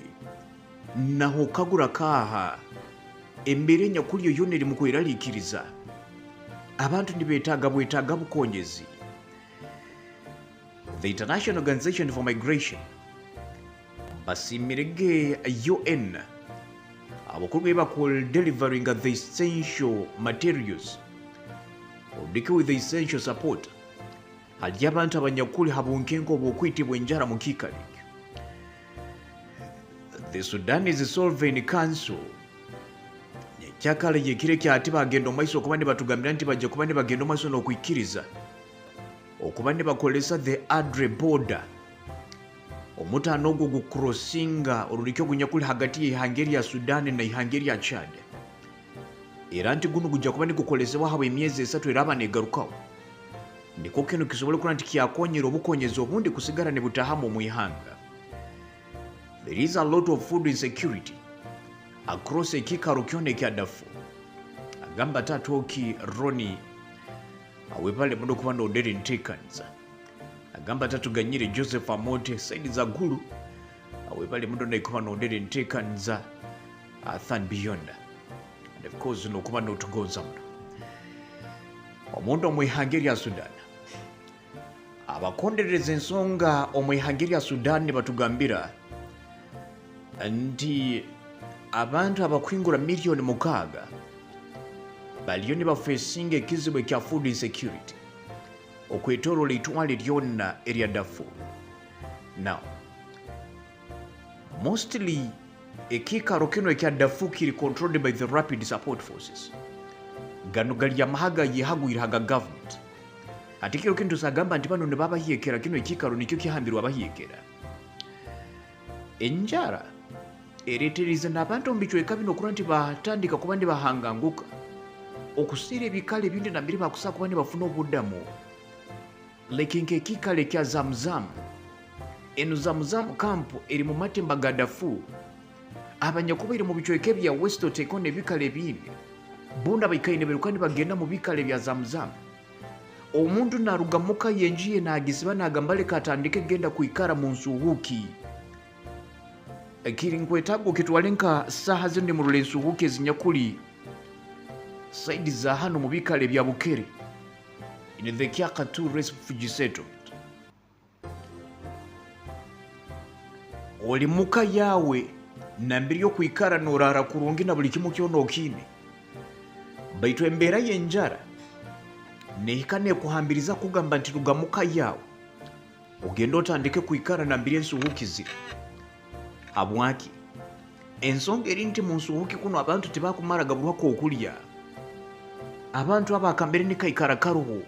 naho kagura kaaha embeera enyakuli yo yonna eri mu kweraliikiriza abantu nibeetaaga bwetaaga bukonyezi. The International Organization for Migration basimirege UN abakulu be bakol delivering the essential materials odike with the essential support hali abantu abanyakuli habunkenko obw'okwitibwa enjara mu kiikalo ekyo. The Sudanese Sovereign Council kyakale yekire kyati bagenda omaiso okuba ne batugambira nti bajja kuba ne bagenda omaiso n'okwikiriza okuba ne bakolesa the Adre Border omutaano ogwo gukurosinga oluliko ogunyakuli hagati y'eihanga erya Sudan n'eihanga erya Chad era nti guno gujja kuba nigukolesebwa habwa emyezi 3 era abanegarukawo niko kino kisobole okuba nti kyakonyera obukonyezi obundi kusigala ne butahamu omwihanga. There is a lot of food insecurity across ekiikaro kyona ekya Darfur agamba Tatoki Roni awepale muno kuba n'odere nteekaniza agamba tatuganyire Joseph Amote saidi za gulu awepale muno naikuba n'odere nteekaniza Athan Beyond and of course n'okuba n'otugonza muno omuntu omwihanga erya Sudan abakondereza ensonga omwihanga erya Sudan ne batugambira nti abantu abakwingula miliyoni 6 baliyo ne bafeesinga ekizibu ekya food insecurity okwetooloola eitwale lyonna erya Darfur. Now mostly ekiikaro kino ekya Darfur kiri controlled by the Rapid Support Forces gano gali amahaga yehagwire haga government ate kiro kintu sagamba nti bano ne babahiyekera kino ekiikaro nikyo kihambirwa abahiyekera enjara ereetereza n'abantu mu bicweka bino okuba nti batandika kuba ne bahanganguka okusiira ebikale ebindi nambiri bakusaa kuba ne bafuna obuddamu lekinka ekiikalo ekya Zamzam eno Zamzam kampu eri mu matemba ga Darfur abanyakuba eri mu bicweka ebya West Oteko n'ebikale ebindi bunda baikaine beruka ne bagenda mu bikale bya Zamzam omuntu naruga muka yenjiye nagisiba nagamba leka atandike genda kuikara mu nsuhuki ekiri nkwetago kitwalenka saha zindi mu nsuhuki ezinyakuli saidi za hano mu bikale bya Bukere in the Kyakatu refugee settlement oli muka yawe nambiri yo kuikara norara kurungi na buli kimu kyono okine baitu embeera y'enjara nehikane kuhambiriza kugamba nti lugamukayawo ogenda otandike kwikarana ensuhukizi habwaki ensonga eri nti mu nsuhuki kuno abantu tebakumala gabulwako okulya abantu abo akambere ne kaikarakaroho.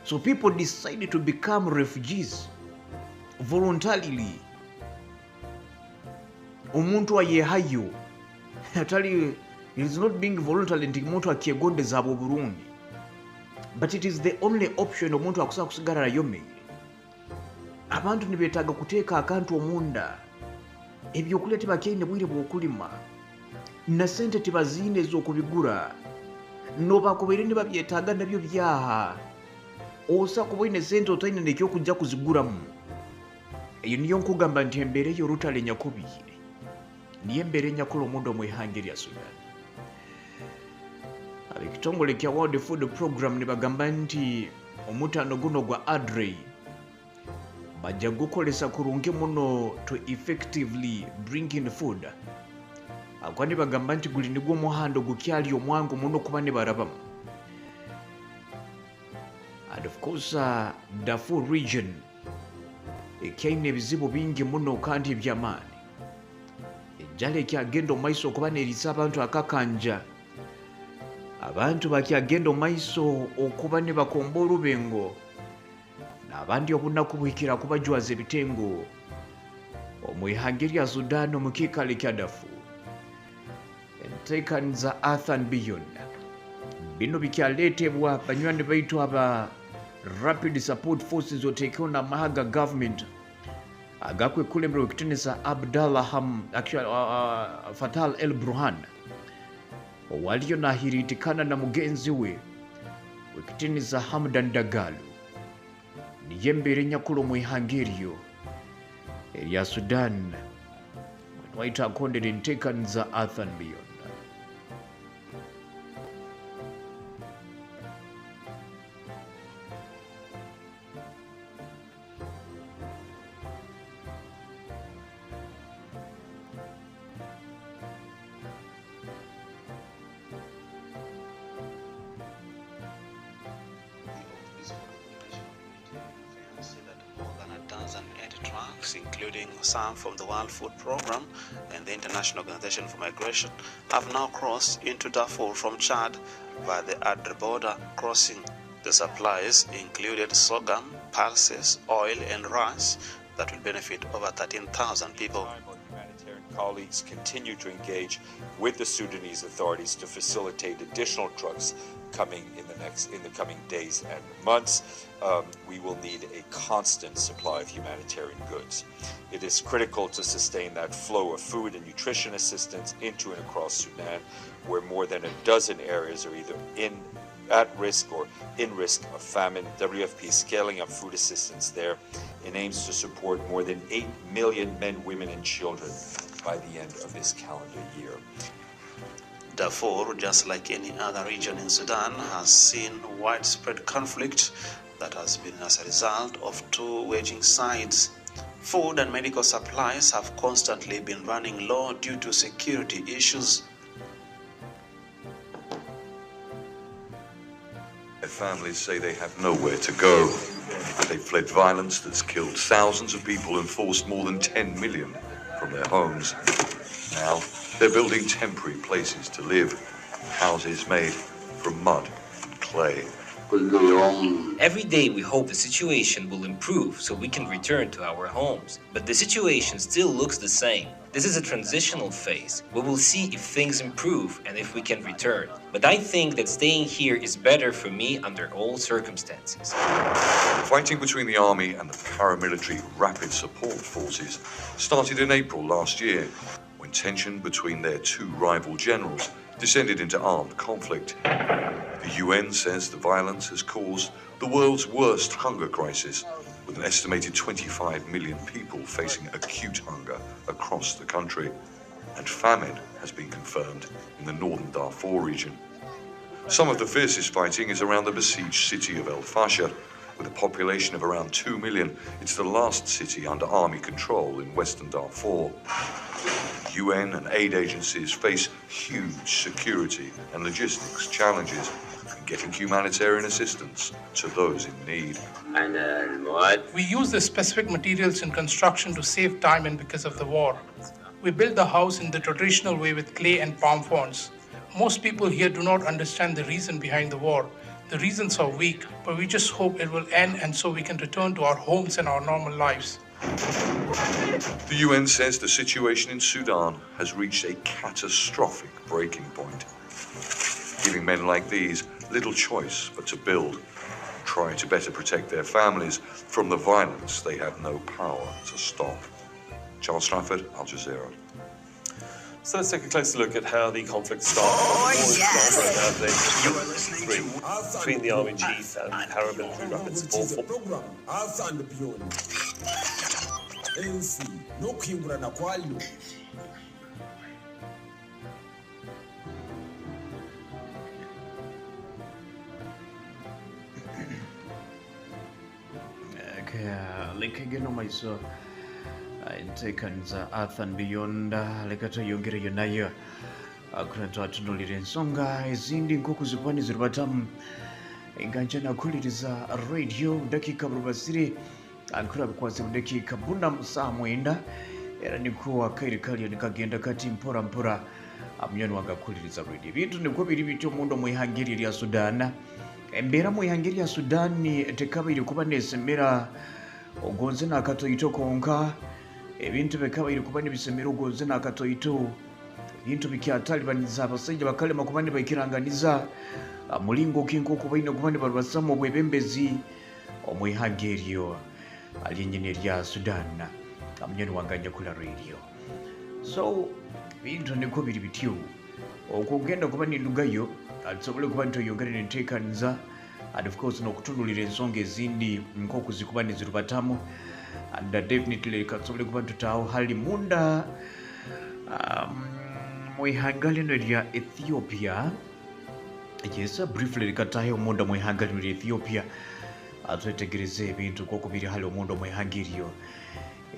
So people decide to become refugees voluntarily. Omuntu ayehayo atali, it is not being voluntary nti omuntu akyegondeza abo bulungi, but it is the only option omuntu akusobola kusigala nayo mmere. Abantu ne beetaaga kuteeka akantu omunda, ebyokulya tebakyaine bwire bw'okulima, na ssente tebaziine ez'okubigula, n'obakubaire ne babyetaaga nabyo byaha. Osa kuba ine sente otaine nekyokujja kuzigulamu. Eyo niyo nkugamba nti embeera eyo olutalo enyakubiire niyo embeera enyakula omundo mu ihanga lya Sudan. Ab'ekitongole kya World Food Program ne bagamba nti omutano guno gwa Adrey bajja gukolesa kurungi muno to effectively bring in food. Agwa ne bagamba nti guli nigwo omuhando gukyali omwangu muno kuba ne barabamu. And of course, Darfur region ekyaine ebizibu bingi muno kandi ebyamaani. Ejjala ekyagenda omumaiso okuba neerisa abantu akakanja. Abantu bakyagenda omumaiso okuba ne bakomba olubengo, n'abandi obunaku bwikira kubajwaza ebitengo omu ihanga lya Sudan omu kiikalo kya Darfur. Kakensa Earth and Beyond bino bikyaleetebwa banywani baitu aba Rapid Support Forces oteekewo n'amahaga government agakwekulemberwa ekitenesa Abdallah Fatal El Burhan owaliyo n'ahiriitikana na mugenzi we wekitenesa Hamdan Dagalo. Niyo embeera enyakula mu ihanga eryo erya Sudan when waita akondere Kakensa Earth and Beyond. Including some from the World Food Program and the International Organization for Migration, have now crossed into Darfur from Chad via the Adre border. Crossing the supplies included sorghum, pulses, oil and rice that will benefit over 13,000 people. Humanitarian colleagues continue to engage with the Sudanese authorities to facilitate additional trucks coming in the coming days and months. We will need a constant supply of humanitarian goods. It is critical to sustain that flow of food and nutrition assistance into and across Sudan, where more than a dozen areas are either at risk or in risk of famine. WFP scaling up food assistance there in aims to support more than 8 million men, women, and children by the end of this calendar year. Darfur, just like any other region in Sudan, has seen widespread conflict that has been as a result of two waging sides. Food and medical supplies have constantly been running low due to security issues. Their families say they have nowhere to go. They fled violence that's killed thousands of people and forced more than 10 million from their homes. Now, they're building temporary places to live, houses made from mud and clay. Every day we hope the situation will improve so we can return to our homes. But the situation still looks the same. This is a transitional phase. We will see if things improve and if we can return. But I think that staying here is better for me under all circumstances. Fighting between the army and the paramilitary rapid support forces started in April last year, when tension between their two rival generals descended into armed conflict. The UN says the violence has caused the world's worst hunger crisis, with an estimated 25 million people facing acute hunger across the country, and famine has been confirmed in the northern Darfur region. Some of the fiercest fighting is around the besieged city of El Fasher, with a population of around 2 million. It's the last city under army control in western Darfur. UN and aid agencies face huge security and logistics challenges. and getting humanitarian assistance to those in need. We use the specific materials in construction to save time and because of the war. We build the house in the traditional way with clay and palm fronds. Most people here do not understand the reason behind the war. The reasons are weak, but we just hope it will end and so we can return to our homes and our normal lives. The UN says the situation in Sudan has reached a catastrophic breaking point, giving men like these little choice but to build, trying to better protect their families from the violence they have no power to stop. Charles Strafford, Al Jazeera. So let's take a closer look at how the conflict started. You are listening to between the army chief and paramilitary rapid support program. NC no kwiburana kwayo. Lekegeno maiso Kakensa Earth and Beyond lekato yongere yonayo akurata atunulira ensonga ezindi nk'okuzipani ziribatamu enganjana kuliriza radio dakika burubasire ankura bikwase dakika buna saa mwenda era nikuwa kairi kali nikagenda kati mpora mpora amnyoni wagakuliriza radio bintu niko biri bityo mundo mwihangiri ya Sudan embera mwihangiri ya Sudan tekabiri kuba nesembera ogonze nakatoyito konka ebintu bekabiri kuba nibisemera ogonze nakatoyito bintu bikyatalibaniza abasajja bakalema kuba nibakiranganiza mulingo kinko kuba ino kuba nibalwasamu obwebembezi omwihangiryo alyenye lya Sudan amnyoni wanganja kula radio so bintu niko biri bityo okugenda kuba nindugayo atsobole kuba ntoyongere Kakensa and of course nokutundulira ensonga ezindi nk'okuzikuba nizirubatamu and definitely katsobole kuba ntutawo hali munda mwihangalino lya Ethiopia. Yes, briefly likatayo munda mwihangalino lya Ethiopia atwetegereze ebintu kokubiri hali omunda mwihangiryo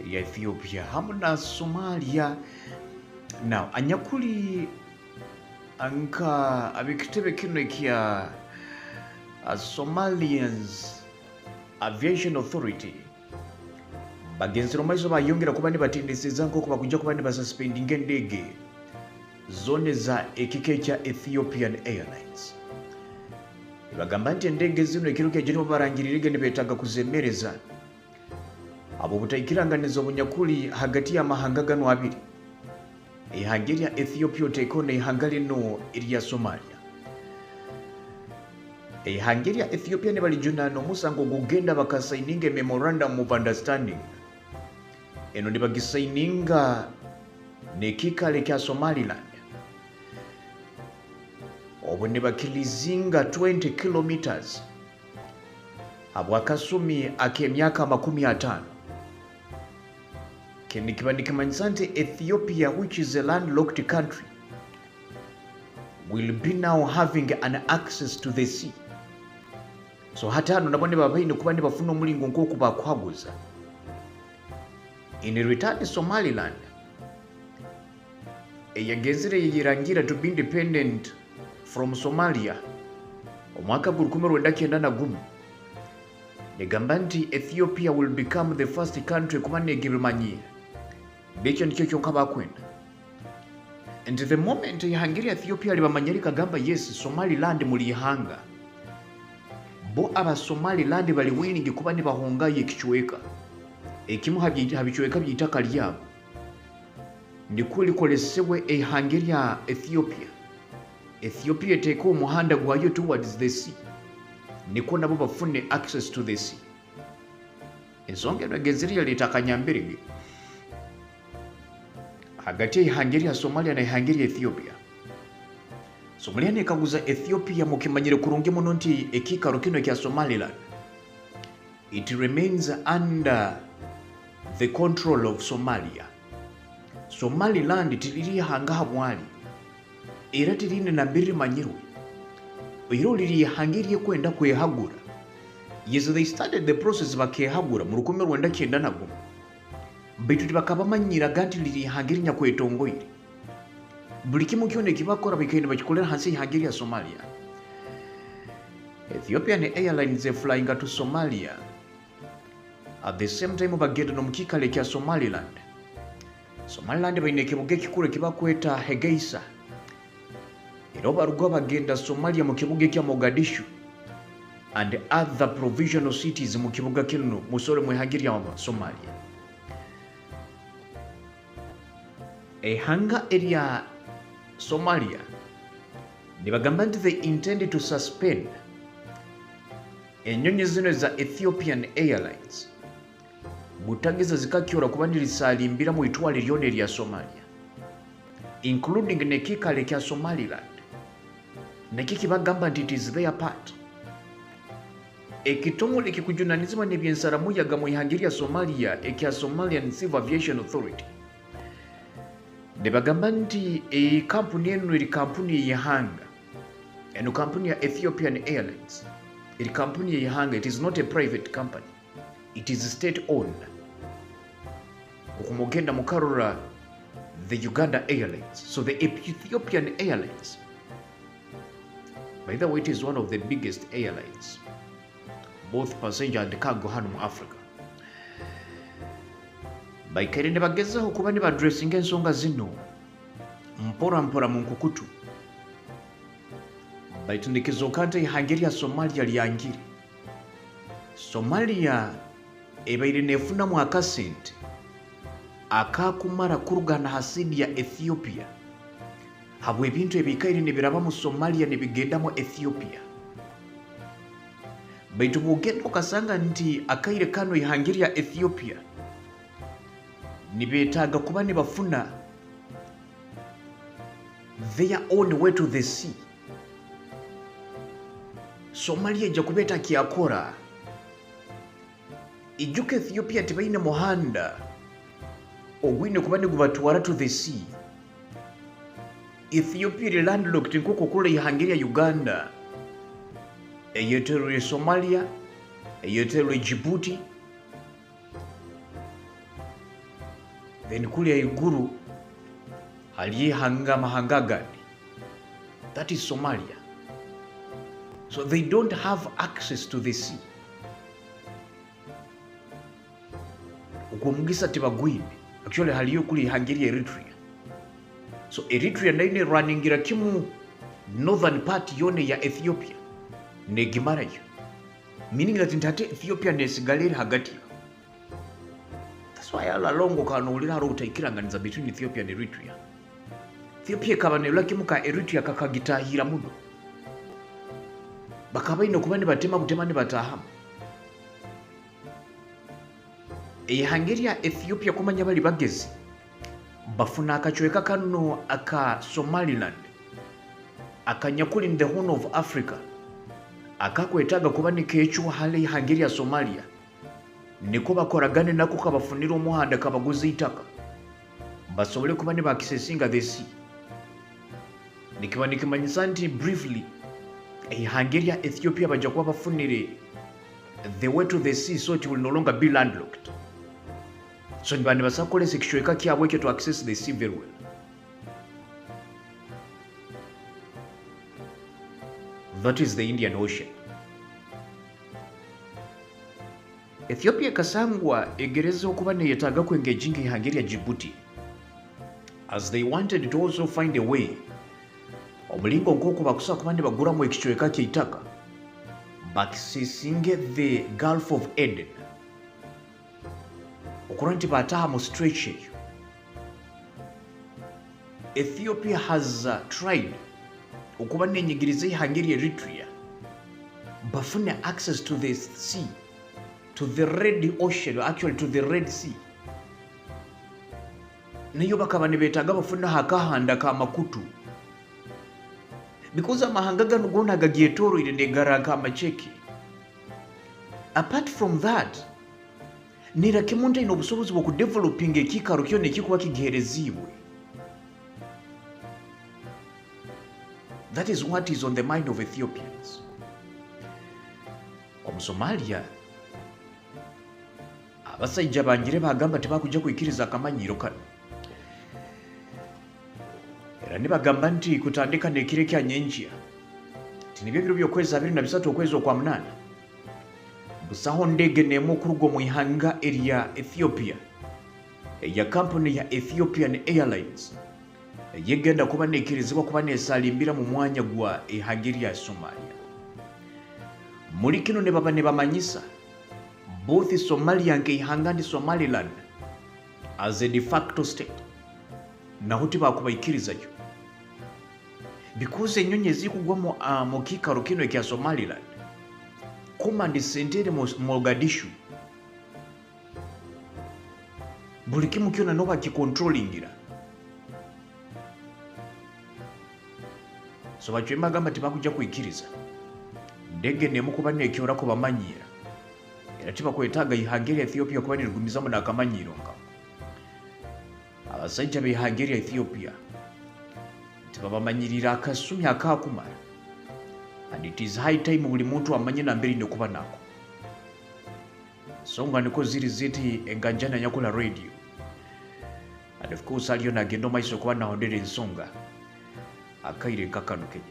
lya Ethiopia hamuna Somalia. Now anyakuli anka abikitebe kino kya Somalians Aviation Authority bagenzero maiso bayongera kuba nibatendeseza nko kuba kujja kuba nibasuspending endege zone za ekike kya Ethiopian Airlines. Bagamba nti endege zino ekiruke gino barangirire nibetaga kuzemereza abo butayikiranganiza obunyakuli hagati ya mahanga gano abiri ehangeri ya Ethiopia tekone ehangari no iri ya Somalia. Ehangeri ya Ethiopia ne balijuna no musango gugenda bakasaininga memorandum of understanding eno ne bagisaininga ne kikale kya Somaliland obo ne bakilizinga 20 kilometers abwakasumi akemyaka 50 Kibandikimanyisante Ethiopia, which is a landlocked country, will be now having an access to the sea. So hatano nabone babaine kuba bafuna omulingo nkoku bakwaguza. In return Somaliland eyagenzere yirangira to be independent from Somalia omwaka 1990 negamba nti Ethiopia will become the first country kuba negibimanyira Becho nicho kyonka bakwenda. And the moment Hungary Ethiopia libamanyiri kagamba yes Somaliland mulihanga. Bo aba Somaliland bali winning kuba ne bahonga yekichweka. Ekimu habichweka byitaka lyabo. Ndikuli kolesewe Hungary ya Ethiopia. Ethiopia teko umuhanda gwayo towards the sea. Niko nabo bafune access to the sea. Ensonga nagenzeri litakanyambirige. Hagati ya Hungary ya Somalia na Hungary ya Ethiopia. Somalia nekaguza Ethiopia mukimanyire kurungi muno nti ekikaro kino kya Somaliland. It remains under the control of Somalia. Somaliland tiliri hanga habwali. Era tilini na mbiri manyirwe. Iro liri Hungary kwenda kwehagura. Yes, they started the process bakehagura mu 1990. Bitu tibakaba manyira ganti liri Hungary nyakwetongoire. Buli kimu kyone kibakora bikaine bakikolera hansi Hungary ya Somalia. Ethiopian Airlines flying to Somalia. At the same time bagenda nomukikale kya Somaliland. Somaliland baine ekibuga ekikulu kibakweta Kakensa. Era baruga bagenda Somalia mu kibuga kya Mogadishu and other provisional cities mu kibuga kino musole mwehangirya mu Somalia. Ehanga area Somalia nibagamba nti they intend to suspend enyonyi zino za Ethiopian Airlines butageza zikakyora kubandirisalimbira mu itwale lyone lya Somalia, including nekikale kya Somaliland nekiki bagamba nti it is their part. Ekitongole kikujunanizibwa n'ebyensalamuyaga mu ihangirya Somalia ekya Somalian Civil Aviation Authority ne bagamba nti kampuni eno eri kampuni y'ihanga, eno kampuni ya Ethiopian Airlines eri kampuni y'ihanga, it is not a private company, it is state owned. Okumugenda mukarura the Uganda Airlines, so the Ethiopian Airlines, by the way, it is one of the biggest airlines, both passenger and cargo hano mu Africa. Baikere ne bagezaho kuba ne badressinga ensonga zino mpora mu nkukutu baitundikiza okanta ihangirya Somalia lyangire. Somalia ebaire nefuna mu akasente akakumara kurugana hasidi ya Ethiopia habwe ebintu ebikaire ne biraba mu Somalia ne bigenda mu Ethiopia. Baitu bugendo kasanga nti akaire kano ihangirya Ethiopia nibetaga kuba ne bafuna their own way to the sea. Somalia ejja kubeta kyakora ijuka Ethiopia tebaine muhanda ogwine kuba ne gubatwara to the sea. Ethiopia eri landlocked nkoko kula ihangirya Uganda, eyeterwe Somalia, eyeterwe Djibouti, then kule iguru haliye hanga gani. That is Somalia. So they don't have access to the sea. Ukumugisa tibagwine. Actually haliyo kuli ihangirya Eritrea. So Eritrea naine runningira kimu northern part yone ya Ethiopia ne gimarayo, meaning that ntate Ethiopia nesigalere hagati. That's why all along kano ulira haro utaikiranganiza between Ethiopia and Eritrea. Ethiopia kabanela kimu ka Eritrea kakagitahira muno bakabaino kuba ne batema butema ne batahamu. Ihangirya Ethiopia kumanya bali bagezi bafuna akachweka kano aka Somaliland akanyakuli in the Horn of Africa akakwetaga kuba nikechuwa hale ihangirya Somalia niko bakoragane nako kabafunira omuhanda kabaguzi itaka basobole kuba ne bakisesinga the sea. Nikiba nikimanyisa nti briefly ihangirya Ethiopia bajja kuba bafunire the way to the sea, so it will no longer be landlocked. So nibani basakole sekishweka kyabwe to access the sea very well. That is the Indian Ocean. Ethiopia kasangwa egereza okuba neyetaga kwengejinga ihangirya Djibouti, as they wanted to also find a way omulingo nkoko bakusa kuba ne baguramu ekishweka kyeitaka bakisesinge the Gulf of Eden okura nti bataha mu stretch eyo. Ethiopia has tried okuba nenyigiriza ihangirya Eritrea bafune access to the sea, to the Red Ocean, actually to the Red Sea. Nayo bakaba ne betaga bafuna hakahanda ka makutu because amahanga gano gona gagietoro ile negaraka amacheki. Apart from that, nira kimunta ino obusobozi bwo kudeveloping ekikaro kyo nekikuba kigerezibwe. That is what is on the mind of Ethiopians. Somalia abasajja bangire bagamba tebakujja kwikiriza akamanyiro kano. Era ne bagamba nti kutandika nekire kya nyenjia tinibyo biro byokwezi 23 okwezi okwa munana busaho ndege nemu kurugo mu ihanga erya Ethiopia ya kampuni ya Ethiopian Airlines yegenda kuba nekirizibwa kuba nesalimbira mu mwanya gwa ihanga erya Somalia. Muri kino ne bamanyisa both Somalia nke ihanga ndi Somaliland as a de facto state naho tibakubayikirizayo because enyonyi zikugwa mu kikaro kino kya Somaliland command center mu Mogadishu buli kimu kyona no bakicontrollingira so bachwemba gamba tibakujja kuikiriza ndege nemu kuba nekyora ko bamanyira era tibakwetaaga ihanga erya Ethiopia kuba nirigumizamu nakamanyiro nga abasajja b'ihanga erya Ethiopia tibabamanyirira akasumi akakumala and it is high time buli muntu amanye nambiri nekuba nako songa niko ziri ziti enganjana nyakula radio and of course aliyo nagendo maiso kuba nahondera ensonga akaire kakanukenye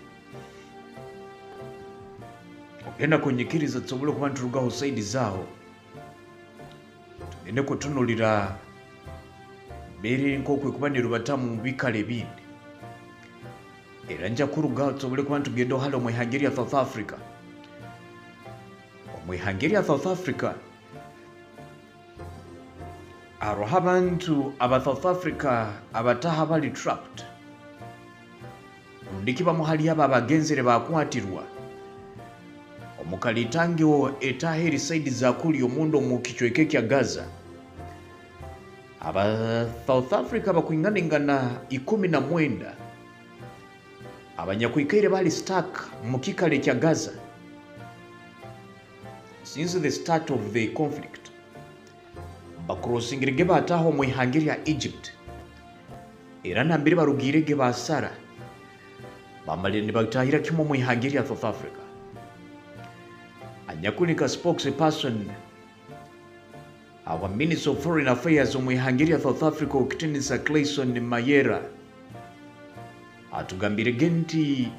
ogenda kunyikiriza tsobule kuba nturugaho saidi zaho tugende kutunulira bere nkokwe kuba nirubatamu bikale bindi era nja kurugaho tsobule kuba ntugende halo mu ihanga erya South Africa mu ihanga erya South Africa aroho abantu aba South Africa abataha bali trapped ndikiba muhali aba abagenzere bakwatirwa omukalitangewo etaheri saidi za kuli omundo mu kichweke kya Gaza aba South Africa bakuinganingana 19 abanyakwikaire bali stuck mu kikale kya Gaza since the start of the conflict bakrossingirege bataho mu ihanga erya Egypt era nambere barugirege basara bamalende batahira kimo mu ihanga erya South Africa. Anyakunika spokesperson our Minister of Foreign Affairs mu ihanga erya South Africa Kakensa Clayson Mayera atugambire genti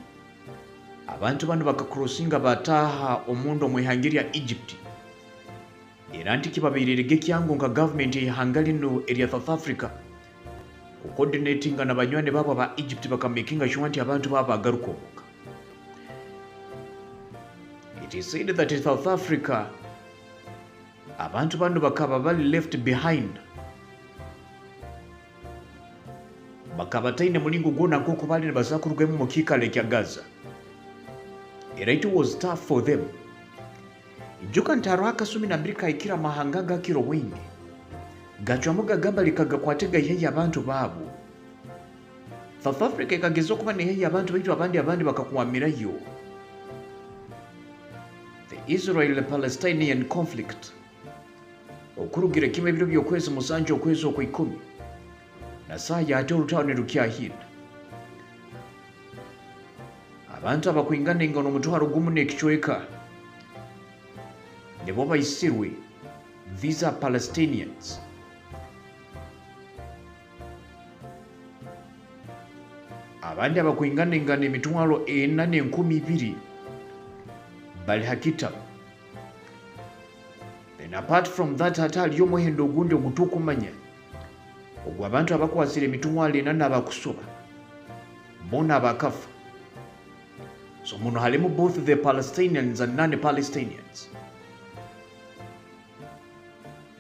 abantu bano bakacrossinga bataha omundo mu ihanga erya Egypt era nti kibabeererege kyangu nga government y'ihanga lino erya South Africa coordinating na banywane babo ba Egypt bakamakinga sure nti abantu babo bagaruka omuka. It is said that in South Africa abantu bano bakaba bali left behind bakaba taine mulingo gona nkoko bali ne basakurugemu mu kikale kya Gaza. It was tough for them. Ijuka ntaro akasumi na Amerika ikira mahanga gakiro wingi gachwamuga gamba likagakwatega yeya abantu babo. South Africa ikagezo kuba ni yeya abantu baitu abandi bakakuamirayo. The Israel-Palestinian conflict okurugira kimwe biro byokwezi musanjo okwezo kwa 10 na saa ya ate olutawone lukyahina abantu abakwingana engano omutwalo gumu n'ekichweka ne bo bayisirwe. These are Palestinians. Abandi abakwingana engano emitwalo 4,200 bali hakita. Then apart from that atali yomuhendo ogundi ogutukumanya ogwo abantu abakwasire emitwalo 4 abakusoba bona abakafa. So muno halimu both the Palestinians and non-Palestinians.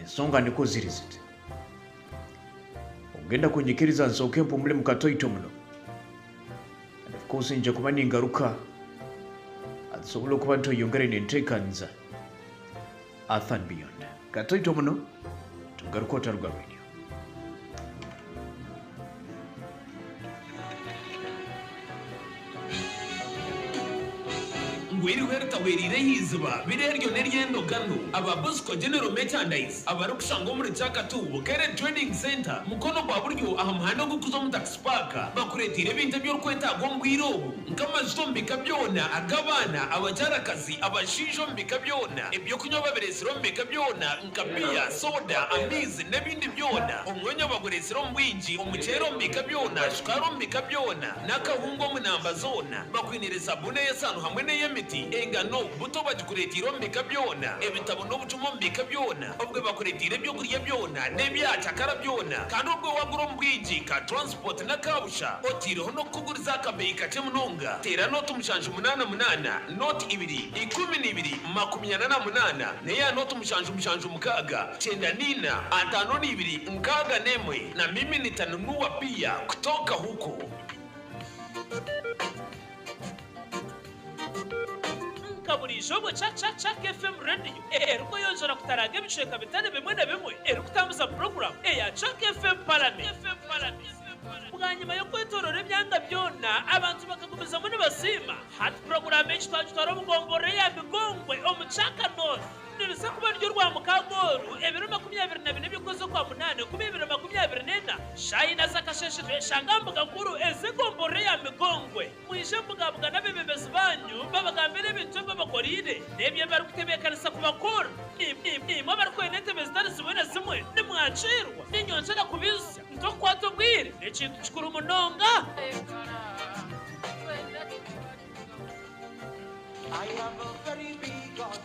Ensonga niko ziri ziti ogenda kunyikiriza nsooke mpumule mu katoito muno. And of course nja kuba ningaruka asobola okuba nti oyongere nenteekanza Earth and Beyond. Katoito muno tugaruka otaruga radio. ngwiri werta werire yiziba bireryo neryendo gano aba Bosco General Merchandise abarukushango muri Chakatu Bukere Trading Center mukono kwa buryo aha muhanda gukuzo mu taxi park bakuretire ibintu byo kweta ngwiro nk'amazuto mbikabyona agabana abajarakazi abashijo mbikabyona ibyo kunywa baberesiro mbikabyona nkabia soda amizi n'ibindi byona umwanya baguresiro mbwinji umucero mbikabyona shukaro mbikabyona nakahungo mu namba zona bakwinireza bune yesano hamwe n'iyemiti engano buto bagikuretiro mbikabyona ebitabo n'obucumo mbikabyona ubwo bakuretire byo kurya byona n'ebyacakara byona kandi ubwo wagura mbwinji ka transport na kabusha otiriho no kuguriza akabeyi kake munonga tera noti umushanje 88 noti 2 12 28 neya noti umushanje mukaga chenda nina atano ni 2 nkaga nemwe na mimi nitanunua pia kutoka huko. Kaburisho bwo cha FM radio eruko yonjora kutaraga bisheka bitane bimwe na bimwe erukutambuza program ya Chak FM Parliament bwanyuma yo kwitorora ibyanga byona abantu bakagumiza muri basima hat program y'itwaro mugombore ya bigongwe omuchaka north nirisa kuba ryo rwa mukagoru ebiro 24 bikozo kwa munane kuba ebiro 24 shayina zakasheshwe shangambuga nkuru ezegombore ya migongwe mwishe mugabwa nabebebezi banyu babagambira ibintu babakorire nebye bari kutebekanisa kubakora imwe bari kwenete bezitari zibone zimwe nimwacirwa ninyonjera kubiza ntokwatobwire nekintu kikuru munonga. I have a very big God.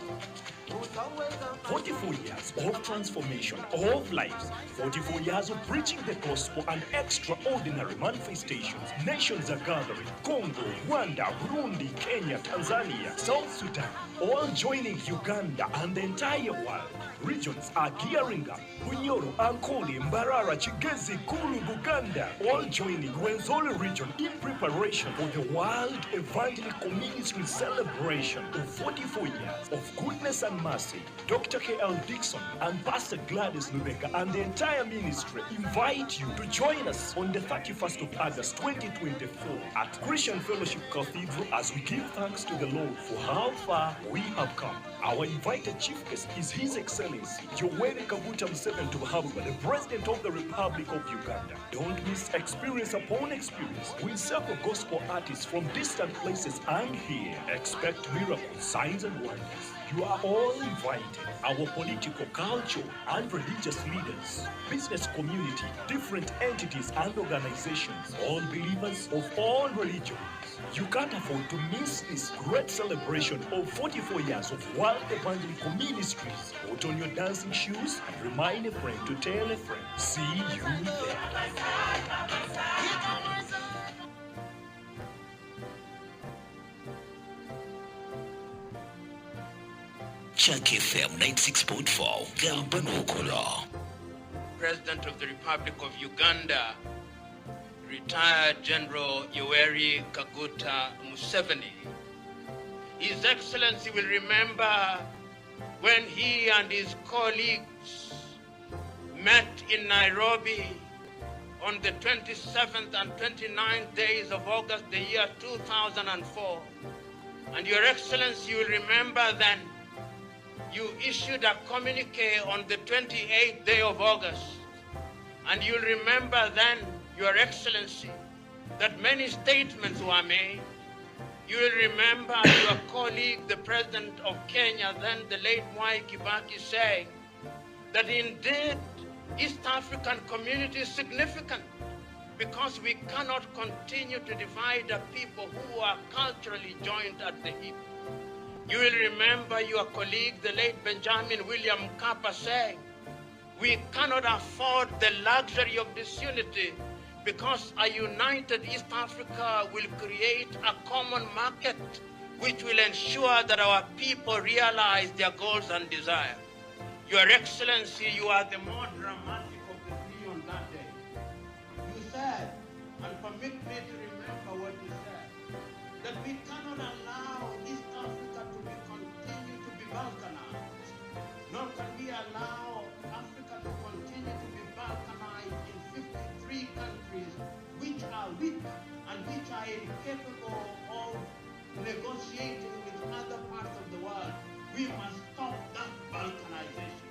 44 years of transformation of lives, 44 years of preaching the gospel and extraordinary manifestations. Nations are gathering. Congo, Rwanda, Burundi, Kenya, Tanzania, South Sudan, all joining Uganda and the entire world. Regions are gearing up. Bunyoro, Ankole, Mbarara, Chigezi, Kulu, Buganda, all joining Rwenzori region in preparation for the World Evangelical Ministry celebration of 44 years of goodness and mercy. Dr. K.L. Dixon and Pastor Gladys Lubeka and the entire ministry invite you to join us on the 31st of August 2024 at Christian Fellowship Cathedral as we give thanks to the Lord for how far we have come. Our invited chief guest is His Excellency Yoweri Kaguta Museveni Tuhabuga, the President of the Republic of Uganda. Don't miss experience upon experience with several gospel artists from distant places and here. Expect miracles, signs and wonders. You are all invited. Our political, cultural, and religious leaders, business community, different entities and organizations, all believers of all religions. You can't afford to miss this great celebration of 44 years of World Evangelical Ministries. Put on your dancing shoes and remind a friend to tell a friend. See you there. Chak FM 96.4 Gambanokola. President of the Republic of Uganda, retired General Yoweri Kaguta Museveni. His Excellency will remember when he and his colleagues met in Nairobi on the 27th and 29th days of August, the year 2004. And Your Excellency will remember then you issued a communique on the 28th day of August. And you'll remember then, Your Excellency, that many statements were made. You will remember your colleague, the President of Kenya, then the late Mwai Kibaki, saying that indeed East African community is significant because we cannot continue to divide a people who are culturally joined at the hip. You will remember your colleague, the late Benjamin William Mkapa, saying, we cannot afford the luxury of disunity because a united East Africa will create a common market which will ensure that our people realize their goals and desires. Your Excellency, you are the more dramatic of the three on that day. You said, and permit me to remember what you said, that we cannot allow East Africa to continue to be balkanized, nor can we allow Africa to continue to be balkanized in 53 countries which are weak and which are incapable of negotiating with other parts of the world. We must stop that balkanization.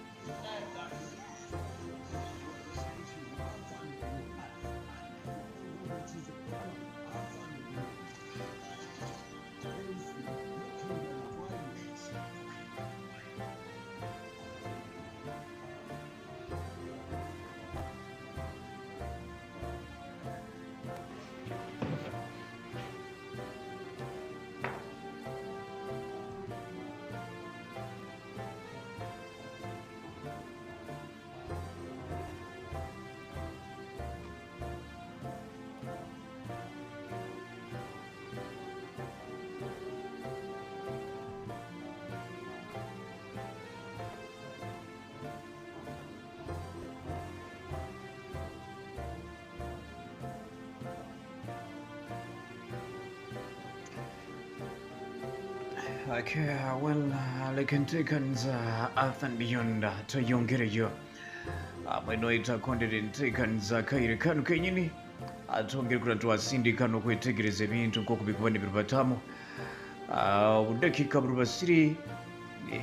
Okay, well, lekentekanza Earth and Beyond tuyongereyo mweno itakonderentekanza kaire kanu kenyini atongere kura twasindikano kwetegereza ebintu nk'oku bikuba nibirubatamu budakika burubasire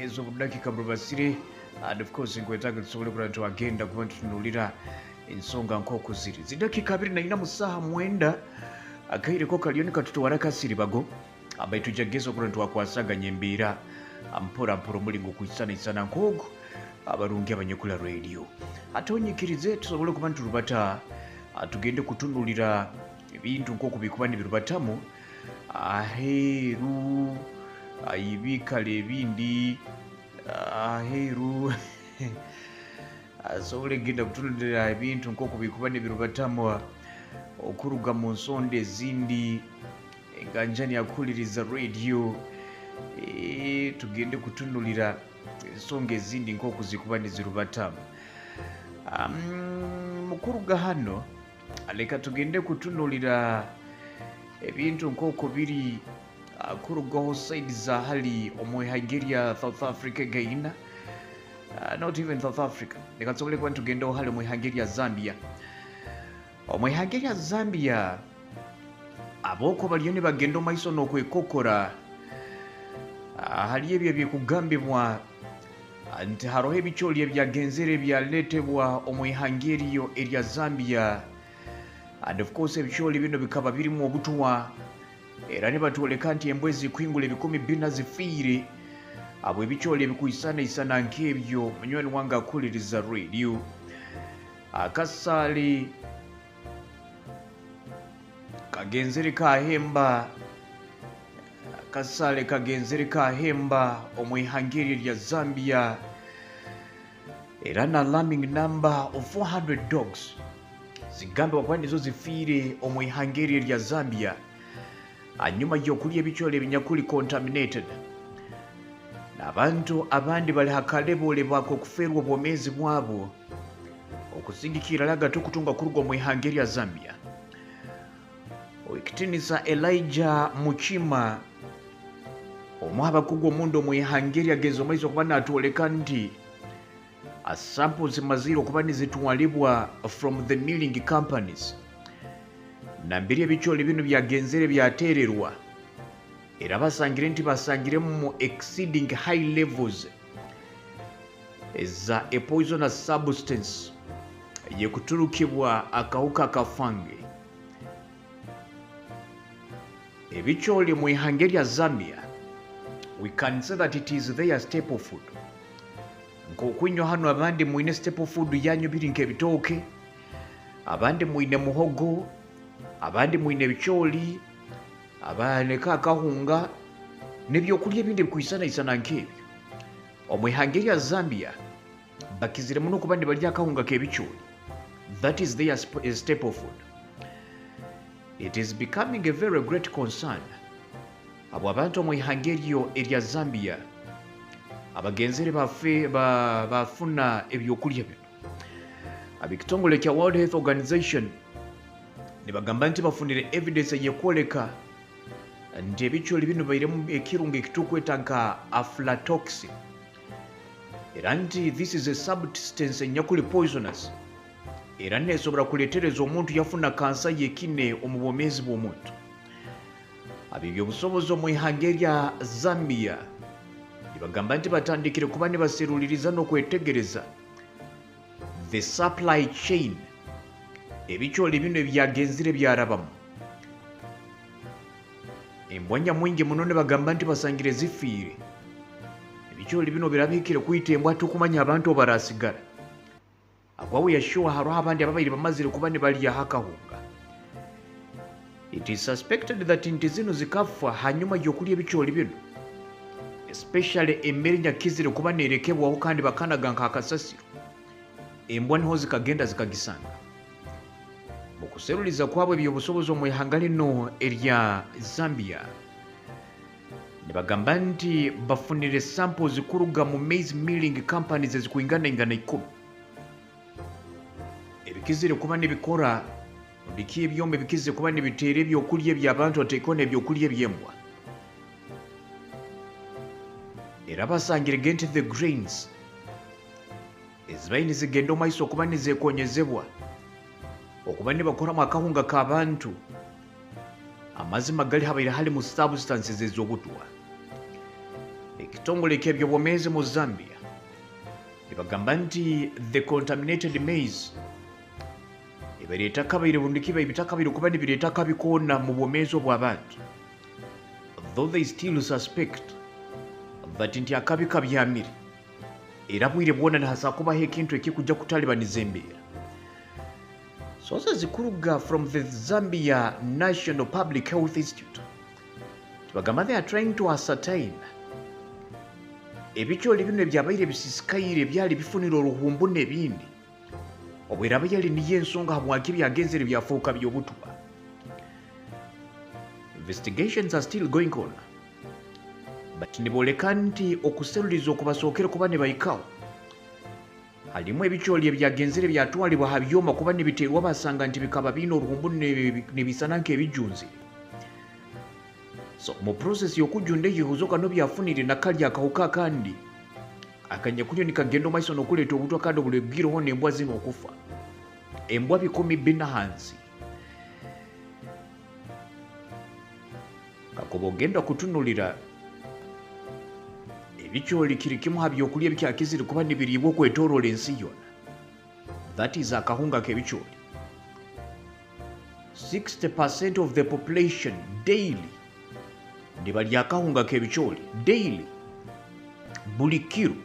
ezo budakika burubasire and of course nkwetaga tusobole kura twagenda kuba tutunulira ensonga nk'oku ziri zidakika 24 mu ssaaha 9 akaire ko kaliyo nikatutwara kasiribago abaitu jagezo kura twakwasaganya embeera mporampora omulingo kwisanaisana nk'ogu abarungi abanyekula radio atonyikirize tusobole kuba nturubata tugende kutunulira ebintu nk'oku bikuba nibirubatamu aheeru ibikale ebindi aheeru asobole genda kutunulira ebintu nk'oku bikuba nibirubatamu okuruga mu nsonda ezindi enganjani akuliriza radio tugende kutunulira ensonga ezindi nk'oku zikuba nizirubatamu mukuruga hano leka tugende kutunulira ebintu nk'oku biri kurugaho side za hali omwehageria South Africa gaina not even South Africa leka tusobole kuba tugendeho hali omwehageria Zambia omwehageria Zambia aboko baliyo ne bagenda omaiso n'okwekokora hali ebyo byekugambibwa nti haroho ebikyoli ebyagenzere ebyaleetebwa omwehangerio erya Zambia and of course ebikyoli bino bikaba birimu obutuwa era ne batwoleka nti embwa ezikwingula 200 zifiire abo ebikyoli ebikuyisanaisana nk'ebyo munywani wange akuliriza radio akasaale kagenzere kahemba kasale kagenzere kahemba omwehangerio lya Zambia era na alarming number of 400 dogs zigambe wakuba nizo zifiire omwehangerio lya Zambia anyuma y'okulya ebikyoli ebinyakuli contaminated n'abantu abandi bali hakaleboolebwako okuferwa obwomeezi bwabo okusindikira lagato okutunga kuruga omwehangerio lya Zambia oikitinisa Elijah Muchima omwabakugu omundu omwehangerio ageza omaiso okuba natwoleka nti samples maziro okuba nizitwalibwa from the milling companies nambiri ebikyoli bino byagenzere byatererwa era basangire nti basangiremu exceeding high levels eza a poisonous substance yekuturukibwa akawuka akafange ebikyoli mwehangerio Zambia we can say that it is their staple food nk'okwinywa hano abandi mwine staple food yanyu biri nk'ebitooke abandi mwine muhogo abandi mwine ebikyoli abaneka akahunga n'ebyokulya ebindi bikuyisanaisana nk'ebyo omwehangerio Zambia bakizire muno okuba nibalya akahunga k'ebikyoli that is their staple food. It is becoming a very great concern abo abantu omwehangerio erya Zambia abagenzere bafuna ebyokulya bino ab'ekitongole kya World Health Organization ne bagamba nti bafunire evidence yekwoleka nti ebikyoli bino bairemu ekirungo ekitukweta nka aflatoxin era nti this is a substance enyakuli poisonous era nesobola kuletereza omuntu yafuna kansa yekine omu bwomeezi bw'omuntu ab'ebyobusobozi mu ihanga erya Zambia bagamba nti batandikire kuba ne baseruliriza n'okwetegereza the supply chain ebikyoli bino ebyagenzire byarabamu. Embwa nyamwingi muno ne bagamba nti basangire zifiire. Ebikyoli bino birabikire kuyita embwa tukumanya abantu obarasigara. Agwawe yashuwa haro abandi ababaire bamazire kuba ne balya hakahunga. It is suspected that inti zino zikafa hanyuma y'okulya ebikyoli bino, especially emmere nyakizire kuba nerekebwaho kandi bakanaga nk'akasasiro. Embwa niho zikagenda zikagisanga. Mu kuseruliza kwabwe ebyobusobozi mu ihanga lino erya Zambia ne bagamba nti bafunire samples kuruga mu maize milling companies ezikuingana 10 ebikizire kuba nebikora ndiki ebyombe bikize kuba nebiteera ebyokulya eby'abantu ateekona ebyokulya eby'embwa. Era basangire genti the grains ezibaine zigenda omaiso okuba nezeekonyezebwa okuba ne bakoramu akahunga k'abantu amazima gali habaire hali mu substances ez'obutwa. Ekitongole ky'ebyobwomeezi mu Zambia ne bagamba nti the contaminated maize ebireeta kabaire bundikiba ebitakabaire kuba ne bireeta kabikoona mu bwomeezi obw'abantu, though they still suspect that nti akabi kabyamire era bwire bwona nihasa kubaho ekintu ekikujja kutalibaniza embeera. Sources zikuruga from the Zambia National Public Health Institute bagamba they are trying to ascertain ebikyoli bino ebyabaire bisisikaire ebyali bifunira oluhumbu n'ebindi obwera yali niyo ensonga hamwaki byagenzere byafuuka by'obutwa. Investigations are still going on, but niboleka nti okuseruliza okubasookera kuba ne bayikawo halimu ebikyoli ebyagenzere byatwalibwa habyoma kuba ne biteerwa basanga nti bikaba birina oluhumbu ne bisana nk'ebijjunzire. So mu process y'okujjunda ebibuuzo kano byafunire nakali akawuka akandi akanyakunyo nikagenda omaiso n'okuleeta obutwa kandi obulwegireho n'embwa zino okufa. Embwa 10 hansi. Kakobo ogenda kutunulira ebikyoli kiri kimu habyokulya ebikyakizire kuba nebiriibwa okwetooloola ensi yonna. That is akahunga k'ebikyoli. 60% of the population daily ne balya akahunga k'ebikyoli daily. Buli kiro